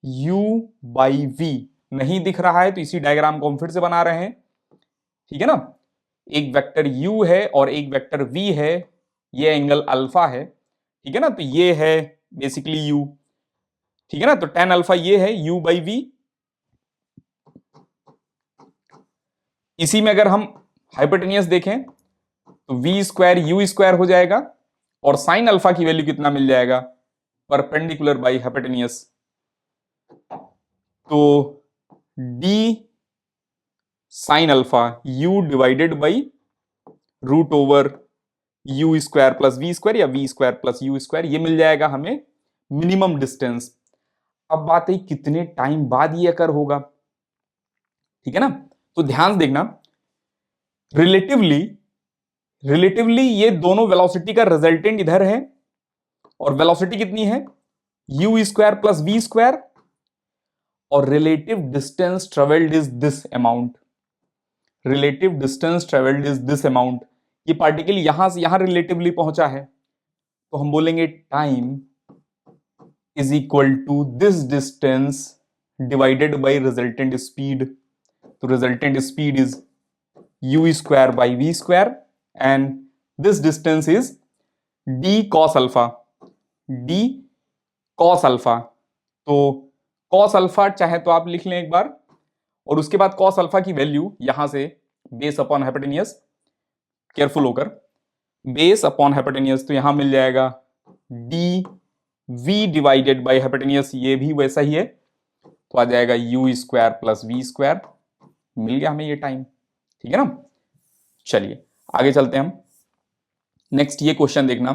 u बाई v, नहीं दिख रहा है तो इसी डायग्राम को हम फिर से बना रहे हैं, ठीक है ना, एक वेक्टर u है और एक वेक्टर v है, ये एंगल अल्फा है, ठीक है ना, तो ये है बेसिकली u, ठीक है ना, तो tan अल्फा ये है u बाई v, इसी में अगर हम हाइपोटेनियस देखें तो v स्क्वायर u स्क्वायर हो जाएगा, और साइन अल्फा की वैल्यू कितना मिल जाएगा, परपेंडिकुलर बाई हाइपोटेनियस, तो d sine alpha u divided by root over u square plus v square या v square plus u square, ये मिल जाएगा हमें मिनिमम डिस्टेंस। अब बात है कितने टाइम बाद ये अकर होगा, ठीक है ना, तो ध्यान से देखना, रिलेटिवली ये दोनों वेलोसिटी का रिजल्टेंट इधर है, और वेलोसिटी कितनी है u square plus v square, और relative distance travelled is this amount, relative distance travelled is this amount, ये पार्टिकल यहां से यहां रिलेटिवली पहुंचा है, तो हम बोलेंगे time is equal to this distance divided by resultant speed, तो resultant speed is u square by v square, and this distance is d cos alpha, d cos alpha, तो cos अल्फा चाहे तो आप लिख लें एक बार, और उसके बाद cos अल्फा की वैल्यू यहां से बेस अपॉन हाइपोटेनियस, केयरफुल होकर, बेस अपॉन हाइपोटेनियस, तो यहां मिल जाएगा D v divided by hypotenuse, ये भी वैसा ही है, तो आ जाएगा u square plus v square, मिल गया हमें ये टाइम, ठीक है ना। चलिए आगे चलते हैं हम, नेक्स्ट ये क्वेश्चन देखना,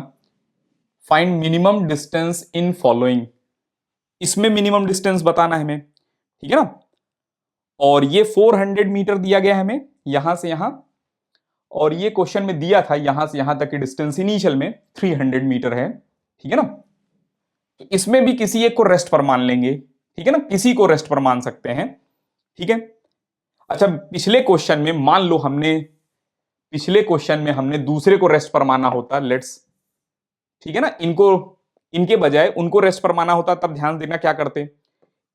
find minimum distance in following. इसमें मिनिमम डिस्टेंस बताना है हमें, ठीक है ना। और ये 400 मीटर दिया गया है हमें यहां से यहां, और ये क्वेश्चन में दिया था यहां से यहां तक की डिस्टेंस इनिशियल में 300 मीटर है, ठीक है ना। तो इसमें भी किसी एक को रेस्ट पर मान लेंगे, ठीक है ना, किसी को रेस्ट पर मान सकते हैं, ठीक है। अच्छा, पिछले क्वेश्चन में मान लो पिछले क्वेश्चन में हमने दूसरे को रेस्ट पर माना होता, लेट्स, ठीक है ना, इनके बजाय उनको रेस्ट पर माना होता, तब ध्यान देना क्या करते,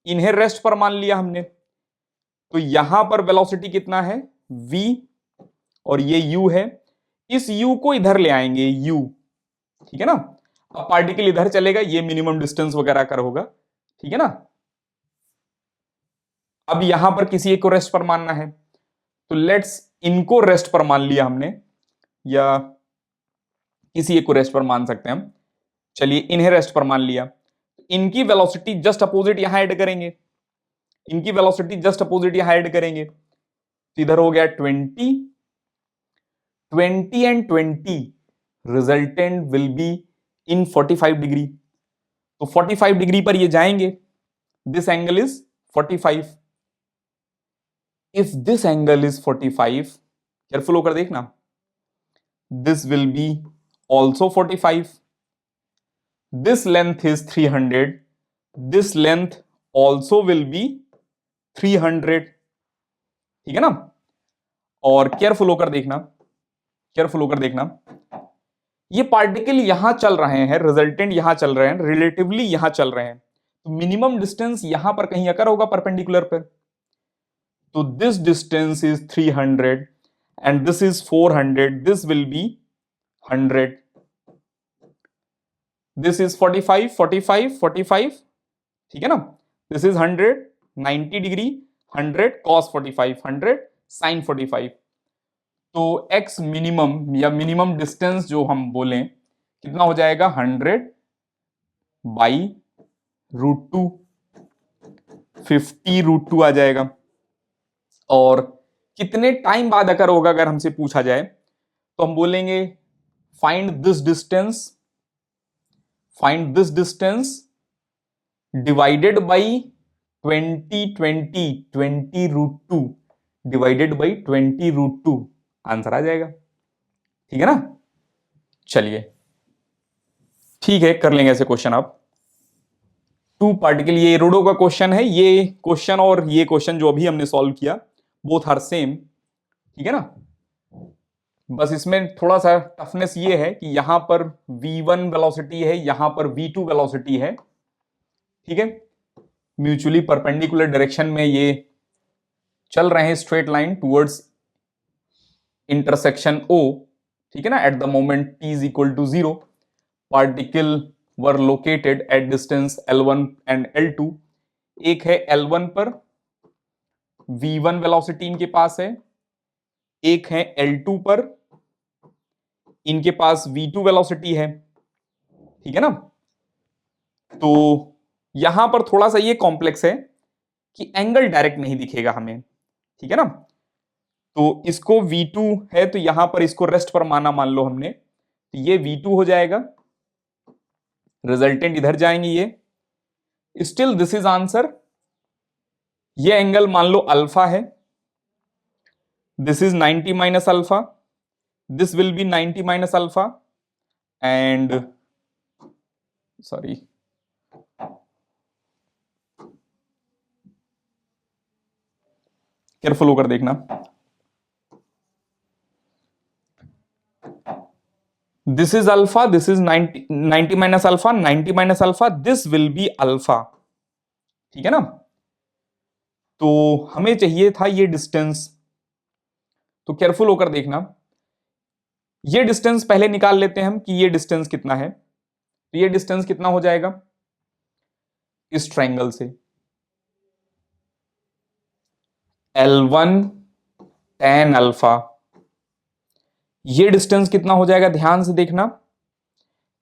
इन्हें रेस्ट पर मान लिया हमने, तो यहां पर वेलोसिटी कितना है v, और ये u है, इस u को इधर ले आएंगे u, ठीक है ना। अब पार्टिकल इधर चलेगा, ये मिनिमम डिस्टेंस वगैरह कर होगा, ठीक है ना। अब यहां पर किसी एक को रेस्ट पर मानना है, तो लेट्स इनको रेस्ट पर मान लिया हमने, या किसी एक को रेस्ट पर मान सकते हैं हम, चलिए इन्हें रेस्ट पर मान लिया। इनकी वेलोसिटी जस्ट अपोजिट यहां ऐड करेंगे, इनकी वेलोसिटी जस्ट अपोजिट यहां ऐड करेंगे, तो इधर हो गया 20 and 20, resultant will be in 45 degree, तो 45 डिग्री पर ये जाएंगे, this angle is 45, if this angle is 45, careful होकर देखना, this will B also 45, this length is 300, this length also will be 300, ठीक है ना। और केयरफुल होकर देखना, केयरफुल होकर देखना, ये पार्टिकल यहां चल रहे हैं, रिजल्टेंट यहां चल रहे हैं, रिलेटिवली यहां चल रहे हैं, तो मिनिमम डिस्टेंस यहां पर कहीं अकर होगा परपेंडिकुलर पर, तो this distance is 300 and this is 400, this will B 100, this is 45 45 45, ठीक है ना, this is 100, 90 degree, 100 cos 45, 100 sin 45, तो x मिनिमम या मिनिमम डिस्टेंस जो हम बोलें कितना हो जाएगा, 100 बाई √2, 50 √2 आ जाएगा। और कितने टाइम बाद अगर होगा, अगर हमसे पूछा जाए तो हम बोलेंगे find this distance, find this distance divided by 20 divided by 20 √2, answer आ जाएगा, ठीक है ना। चलिए ठीक है, कर लेंगे ऐसे क्वेश्चन आप। टू पार्टिकल, ये एरोडो का क्वेश्चन है, ये क्वेश्चन और ये क्वेश्चन जो अभी हमने सॉल्व किया बोथ आर सेम, ठीक है ना। बस इसमें थोड़ा सा टफनेस ये है कि यहां पर v1 वेलोसिटी है, यहां पर v2 वेलोसिटी है, ठीक है, म्यूचुअली परपेंडिकुलर डायरेक्शन में ये चल रहे हैं, straight line towards intersection O, ठीक है ना। At the moment t is equal to 0, particle were located at distance L1 and L2, एक है L1 पर v1 वेलोसिटी इनके पास है, एक है L2 पर इनके पास v2 वेलोसिटी है, ठीक है ना। तो यहां पर थोड़ा सा ये कॉम्प्लेक्स है कि एंगल डायरेक्ट नहीं दिखेगा हमें, ठीक है ना। तो इसको v2 है, तो यहां पर इसको रेस्ट पर माना, मान लो हमने, तो ये v2 हो जाएगा, रिजल्टेंट इधर जाएंगे, ये स्टिल दिस इज आंसर। ये एंगल मान लो अल्फा है, this is 90 minus alpha, this will B 90 minus alpha, and sorry, careful होकर देखना, this is alpha, this is 90 minus alpha, 90 minus alpha, this will be alpha, ठीक है ना। तो हमें चाहिए था ये डिस्टेंस, तो केयरफुल होकर देखना, ये डिस्टेंस पहले निकाल लेते हैं हम कि ये डिस्टेंस कितना है, तो ये डिस्टेंस कितना हो जाएगा इस ट्रायंगल से, L1 tan अल्फा, ये डिस्टेंस कितना हो जाएगा ध्यान से देखना,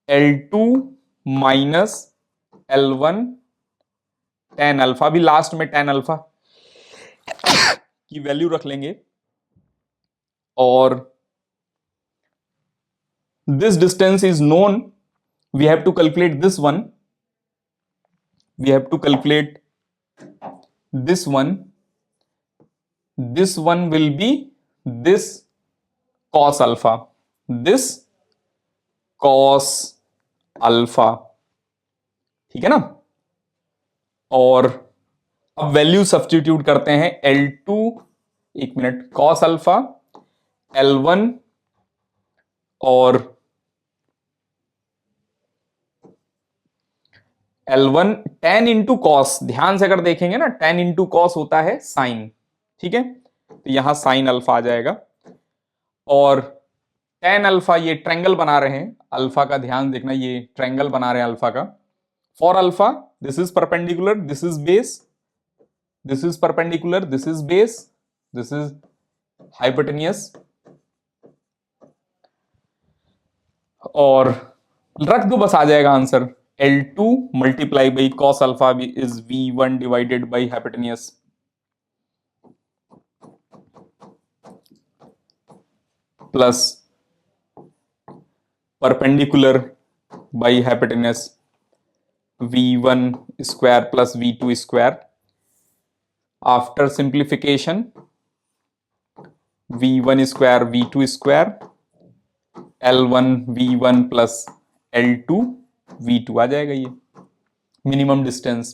L2 minus L1 tan alpha, भी लास्ट में tan अल्फा की वैल्यू रख लेंगे, और this distance is known, we have to calculate this one, we have to calculate this one will be this cos alpha, this cos alpha, ठीक है ना। और अब वैल्यू सब्स्टिट्यूट करते हैं, L2, एक मिनट, cos अल्फा L1 और L1 tan into cos, ध्यान से अगर देखेंगे ना tan इंटू कॉस होता है साइन, ठीक है, तो यहां साइन अल्फा आ जाएगा। और tan अल्फा, ये ट्रायंगल बना रहे हैं अल्फा का, ध्यान देखना ये ट्रायंगल बना रहे हैं अल्फा का। For alpha this is perpendicular, this is base, this is perpendicular, this is base, this is hypotenuse, और रख दो बस आ जाएगा answer. L2 multiply by cos alpha is V1 divided by hypotenuse plus perpendicular by hypotenuse V1 square plus V2 square. After simplification, V1 square V2 square L1 V1 plus L2 V2 आ जाएगा ये minimum distance.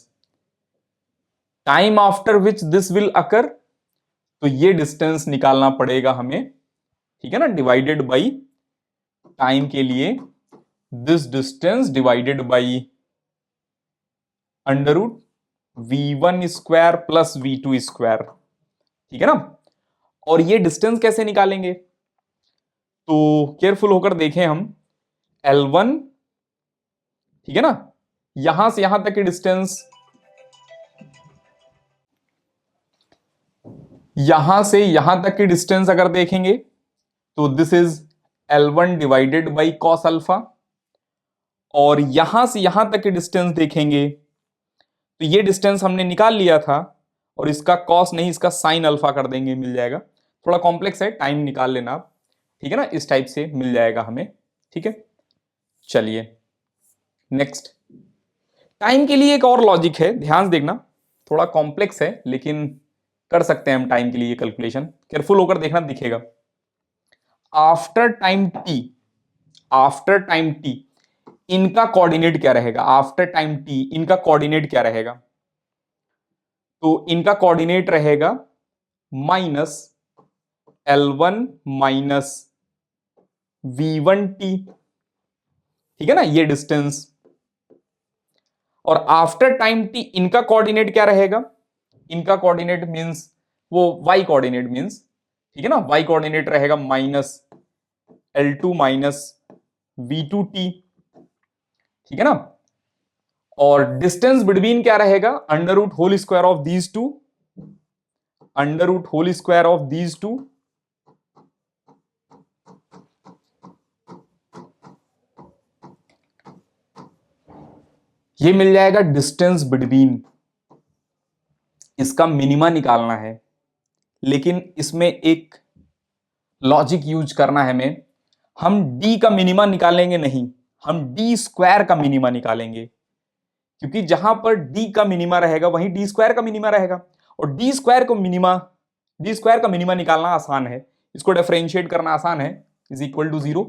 Time after which this will occur, तो ये distance निकालना पड़ेगा हमें, ठीक है ना, डिवाइडेड बाई टाइम के लिए this distance divided by under root V1 square plus V2 square, ठीक है ना। और ये डिस्टेंस कैसे निकालेंगे, तो केयरफुल होकर देखें हम, L1, ठीक है ना, यहां से यहां तक की डिस्टेंस, यहां से यहां तक की डिस्टेंस अगर देखेंगे तो this is L1 divided by cos alpha. और यहां से यहां तक की डिस्टेंस देखेंगे तो ये डिस्टेंस हमने निकाल लिया था, और इसका कॉस नहीं, इसका साइन अल्फा कर देंगे, मिल जाएगा। थोड़ा कॉम्प्लेक्स है, टाइम निकाल लेना आप, ठीक है ना, इस टाइप से मिल जाएगा हमें, ठीक है। चलिए नेक्स्ट, टाइम के लिए एक और लॉजिक है, ध्यान देखना, थोड़ा कॉम्प्लेक्स है लेकिन कर सकते हैं हम टाइम के लिए कैलकुलेशन, केयरफुल होकर देखना, दिखेगा। After time T, after time T इनका कोऑर्डिनेट क्या रहेगा, आफ्टर टाइम टी इनका कोऑर्डिनेट क्या रहेगा, तो इनका कोऑर्डिनेट रहेगा माइनस L1 माइनस V1t, ठीक है ना, ये डिस्टेंस। और आफ्टर टाइम टी इनका कोऑर्डिनेट क्या रहेगा, इनका कोऑर्डिनेट मींस वो y कोऑर्डिनेट मींस, ठीक है ना, y कोऑर्डिनेट रहेगा माइनस L2 माइनस V2t, ठीक है ना। और डिस्टेंस बिटवीन क्या रहेगा, under root whole square of these two, under root whole square of these two, ये मिल जाएगा डिस्टेंस बिटवीन। इसका मिनिमा निकालना है, लेकिन इसमें एक लॉजिक यूज करना है हमें, हम d का मिनिमा निकालेंगे नहीं, हम d स्क्वायर का मिनिमा निकालेंगे, क्योंकि जहां पर d का मिनिमा रहेगा वहीं d स्क्वायर का मिनिमा रहेगा, और d स्क्वायर का मिनिमा निकालना आसान है, इसको डिफरेंशिएट करना आसान है, इज इक्वल टू 0,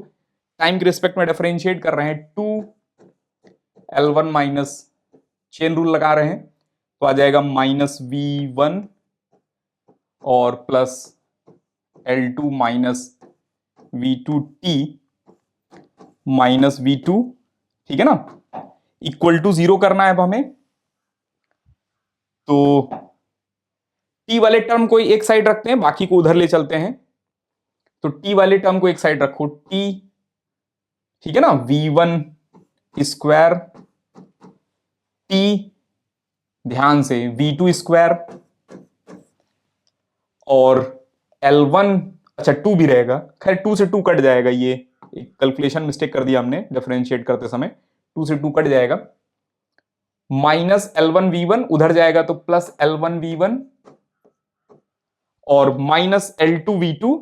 टाइम के रिस्पेक्ट में डिफरेंशिएट कर रहे हैं, 2L1 माइनस, चेन रूल लगा रहे हैं, तो आ जाएगा माइनस V1 और plus L2 minus V2t minus V2, ठीक है ना, इक्वल टू 0 करना है अब हमें। तो t वाले टर्म को एक साइड रखते हैं, बाकी को उधर ले चलते हैं, तो t वाले टर्म को एक साइड रखो, t, ठीक है ना, V1 स्क्वायर t, ध्यान से V2 स्क्वायर, और L1, अच्छा 2 भी रहेगा, खैर 2 से 2 कट जाएगा, ये एक कैलकुलेशन मिस्टेक कर दिया हमने डिफरेंशिएट करते समय, 2 से 2 कट जाएगा, माइनस L1 V1 उधर जाएगा तो प्लस L1 V1 और minus L2 V2,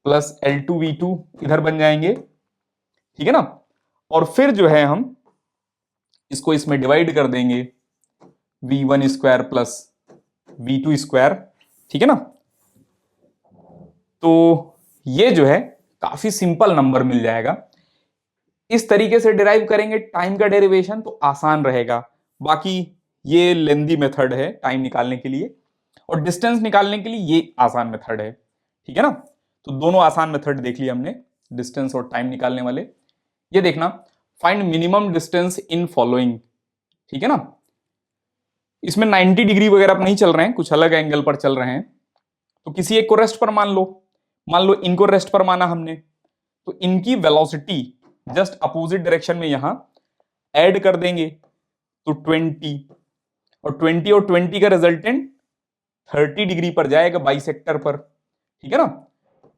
plus L2V2 इधर बन जाएंगे, ठीक है ना। और फिर जो है हम इसको इसमें डिवाइड कर देंगे, V1 square plus V2 square, ठीक है ना। तो ये जो है काफी सिंपल नंबर मिल जाएगा। इस तरीके से डिराइव करेंगे टाइम का डेरिवेशन तो आसान रहेगा। बाकी ये लेंदी मेथड है टाइम निकालने के लिए, और डिस्टेंस निकालने के लिए ये आसान मेथड है, ठीक है ना। तो दोनों आसान मेथड देख लिया हमने, डिस्टेंस और टाइम निकालने वाले। ये देखना, find minimum distance in following, ठीक है ना। इसमें 90 डिग्री वगैरह नहीं चल रहे हैं, कुछ अलग एंगल पर चल रहे हैं। तो किसी एक को रेस्ट पर मान लो इनको रेस्ट पर माना हमने, तो इनकी वेलोसिटी जस्ट अपोजिट डायरेक्शन में यहां ऐड कर देंगे, तो 20, और 20 का रिजल्टेंट 30 डिग्री पर जाएगा बाइसेक्टर पर, ठीक है ना।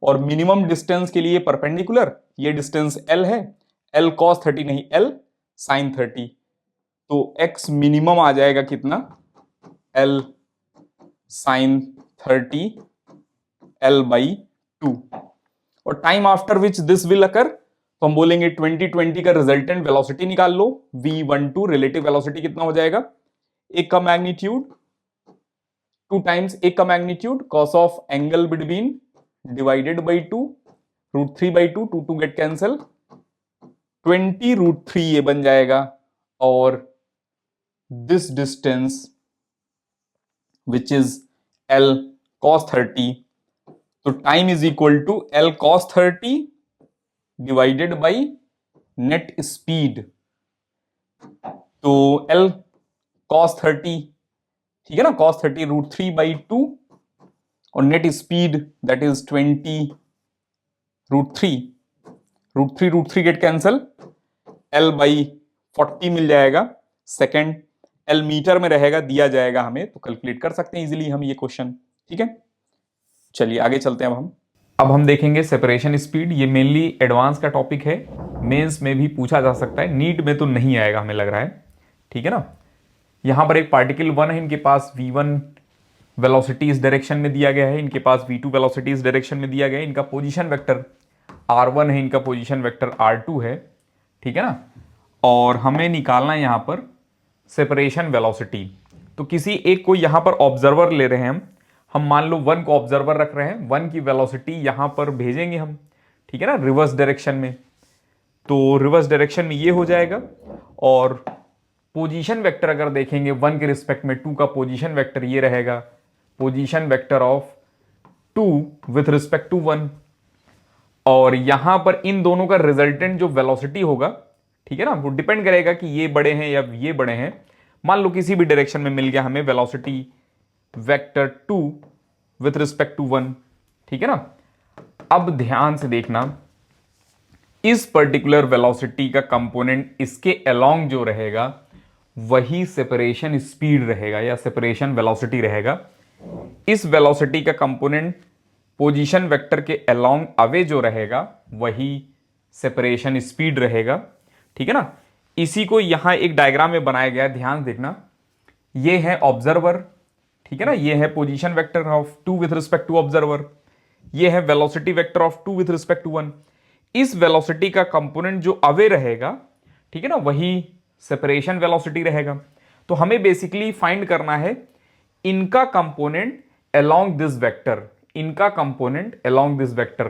और मिनिमम डिस्टेंस के लिए परपेंडिकुलर, ये डिस्टेंस L है, L cos 30 नहीं, L sin 30, तो x मिनिमम आ जाएगा कितना, L sin 30 L/2। और time after which this will occur, तो हम बोलेंगे 20 का रिजल्टेंट वेलोसिटी निकाल लो, V12 रिलेटिव वेलोसिटी कितना हो जाएगा, एक का मैग्नीट्यूड 2 टाइम्स एक का magnitude cos of angle between divided by 2, √3/2, 2 get cancel, 20 √3 ये बन जाएगा। और this distance which is L cos 30, तो time is equal to L cos 30 divided by net speed, तो L cos 30, ठीक है ना, cos 30 √3/2, और net speed that is 20 √3 get cancel, L/40 मिल जाएगा सेकेंड, L मीटर में रहेगा, दिया जाएगा हमें, तो कैलकुलेट कर सकते हैं इजीली हम ये क्वेश्चन, ठीक है। चलिए आगे चलते हैं अब हम देखेंगे सेपरेशन स्पीड। ये मेनली एडवांस का टॉपिक है, मेंस में भी पूछा जा सकता है, नीट में तो नहीं आएगा हमें लग रहा है, ठीक है ना। यहां पर एक पार्टिकल 1 है, इनके पास V1 वेलोसिटी इस डायरेक्शन में दिया गया है, इनके पास V2 वेलोसिटी इस डायरेक्शन में दिया गया है, इनका पोजीशन वेक्टर R1 है, इनका पोजीशन वेक्टर R2 है, ठीक है ना। और हमें निकालना है यहां पर सेपरेशन वेलोसिटी। तो किसी एक को यहां पर ऑब्जर्वर ले रहे हैं हम मान लो 1 को ऑब्जर्वर रख रहे हैं, 1 की वेलोसिटी यहां पर भेजेंगे हम, ठीक है ना, रिवर्स डायरेक्शन में। तो रिवर्स डायरेक्शन में ये हो जाएगा, और पोजीशन वेक्टर अगर देखेंगे 1 के रिस्पेक्ट में 2 का पोजीशन वेक्टर ये रहेगा, position vector of 2 with respect to 1। और यहां पर इन दोनों का रिजल्टेंट जो वेलोसिटी होगा, ठीक है ना, वो डिपेंड करेगा कि ये बड़े हैं या ये बड़े हैं। मान लो किसी भी डायरेक्शन में मिल गया हमें velocity vector 2 with respect to 1, ठीक है ना। अब ध्यान से देखना, इस पर्टिकुलर वेलोसिटी का कंपोनेंट इसके अलोंग जो रहेगा वही सेपरेशन स्पीड रहेगा या सेपरेशन वेलोसिटी रहेगा। इस वेलोसिटी का कंपोनेंट पोजीशन वेक्टर के अलोंग अवे जो रहेगा वही सेपरेशन स्पीड रहेगा, ठीक है ना। इसी को यहां एक डायग्राम में बनाया गया है, ध्यान देखना। ये है ऑब्जर्वर, ठीक है ना, ये है position vector of 2 with respect to observer, ये है velocity vector of 2 with respect to 1। इस वेलोसिटी का कंपोनेंट जो अवे रहेगा, ठीक है ना, वही सेपरेशन वेलोसिटी रहेगा। तो हमें बेसिकली फाइंड करना है इनका कंपोनेंट अलोंग दिस वेक्टर, इनका कंपोनेंट अलोंग दिस वेक्टर।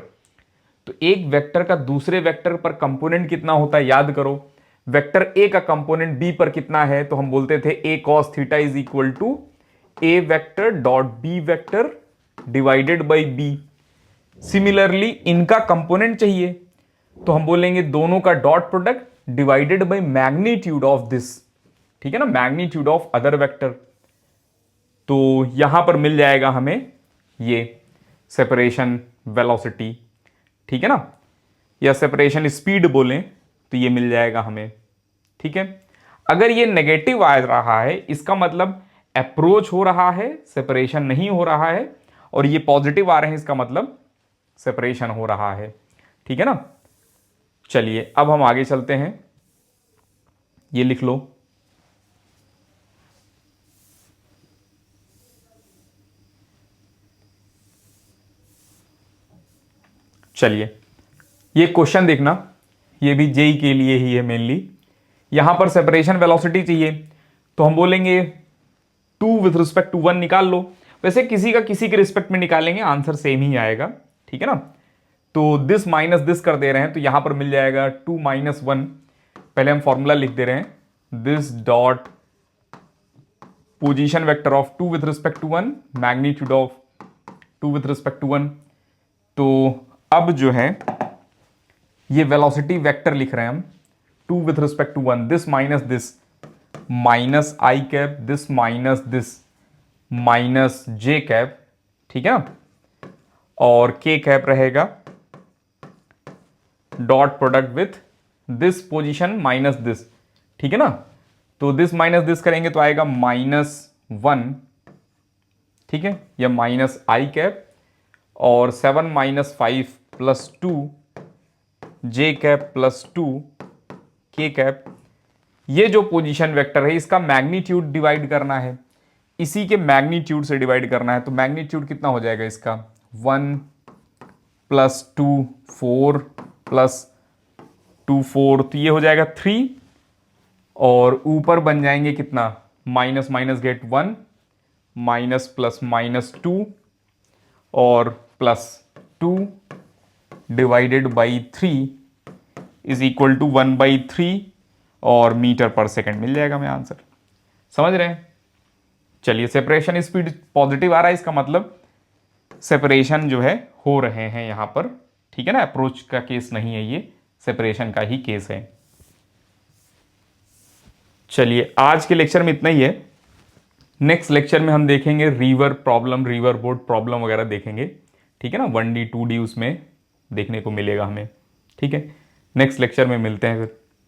तो एक वेक्टर का दूसरे वेक्टर पर कंपोनेंट कितना होता है याद करो, वेक्टर ए का कंपोनेंट बी पर कितना है, तो हम बोलते थे a cos theta is equal to a vector dot b vector divided by b। Similarly इनका कंपोनेंट चाहिए, तो हम बोलेंगे दोनों का dot product divided by magnitude of this, ठीक है ना, मैग्नीट्यूड ऑफ अदर वेक्टर। तो यहां पर मिल जाएगा हमें ये सेपरेशन वेलोसिटी, ठीक है ना, या सेपरेशन स्पीड बोलें तो ये मिल जाएगा हमें, ठीक है। अगर ये नेगेटिव आ रहा है इसका मतलब अप्रोच हो रहा है, सेपरेशन नहीं हो रहा है, और ये पॉजिटिव आ रहे हैं इसका मतलब सेपरेशन हो रहा है, ठीक है ना। चलिए अब हम आगे चलते हैं, ये लिख लो, चलिए ये क्वेश्चन देखना, ये भी जेई के लिए ही है मेनली। यहां पर सेपरेशन वेलोसिटी चाहिए, तो हम बोलेंगे 2 विथ रिस्पेक्ट टू 1 निकाल लो। वैसे किसी का किसी के रिस्पेक्ट में निकालेंगे आंसर सेम ही आएगा, ठीक है ना। तो दिस माइनस दिस कर दे रहे हैं, तो यहां पर मिल जाएगा 2 माइनस 1। पहले हम फॉर्मूला लिख दे रहे हैं, this dot position vector of 2 with respect to 1 magnitude of 2 with respect to 1। तो अब जो है ये वेलोसिटी वेक्टर लिख रहे हैं हम 2 with respect to 1, this minus I cap, this minus J cap, ठीक है ना। और के कैप रहेगा dot product with this position minus this, ठीक है ना। तो दिस माइनस दिस करेंगे तो आएगा -1, ठीक है, या माइनस आई कैप और 7 माइनस 5 प्लस 2 जे कैप प्लस 2 के कैप। ये जो पोजीशन वेक्टर है इसका मैग्नीट्यूड डिवाइड करना है, इसी के मैग्नीट्यूड से डिवाइड करना है। तो मैग्नीट्यूड कितना हो जाएगा इसका 1 प्लस 2 4 प्लस 2 4, तो ये हो जाएगा 3। और ऊपर बन जाएंगे कितना, minus minus get 1, minus plus minus 2 और plus 2 divided by 3 is equal to 1/3 और मीटर पर सेकंड मिल जाएगा हमें आंसर। समझ रहे हैं। चलिए सेपरेशन स्पीड पॉजिटिव आ रहा है, इसका मतलब सेपरेशन जो है हो रहे हैं यहां पर, ठीक है ना। अप्रोच का केस नहीं है, ये सेपरेशन का ही केस है। चलिए आज के लेक्चर में इतना ही है। नेक्स्ट लेक्चर में हम देखेंगे river problem, river board problem वगैरह देखेंगे, ठीक है ना। 1D 2D उसमें देखने को मिलेगा हमें, ठीक है। नेक्स्ट लेक्चर में मिलते हैं फिर।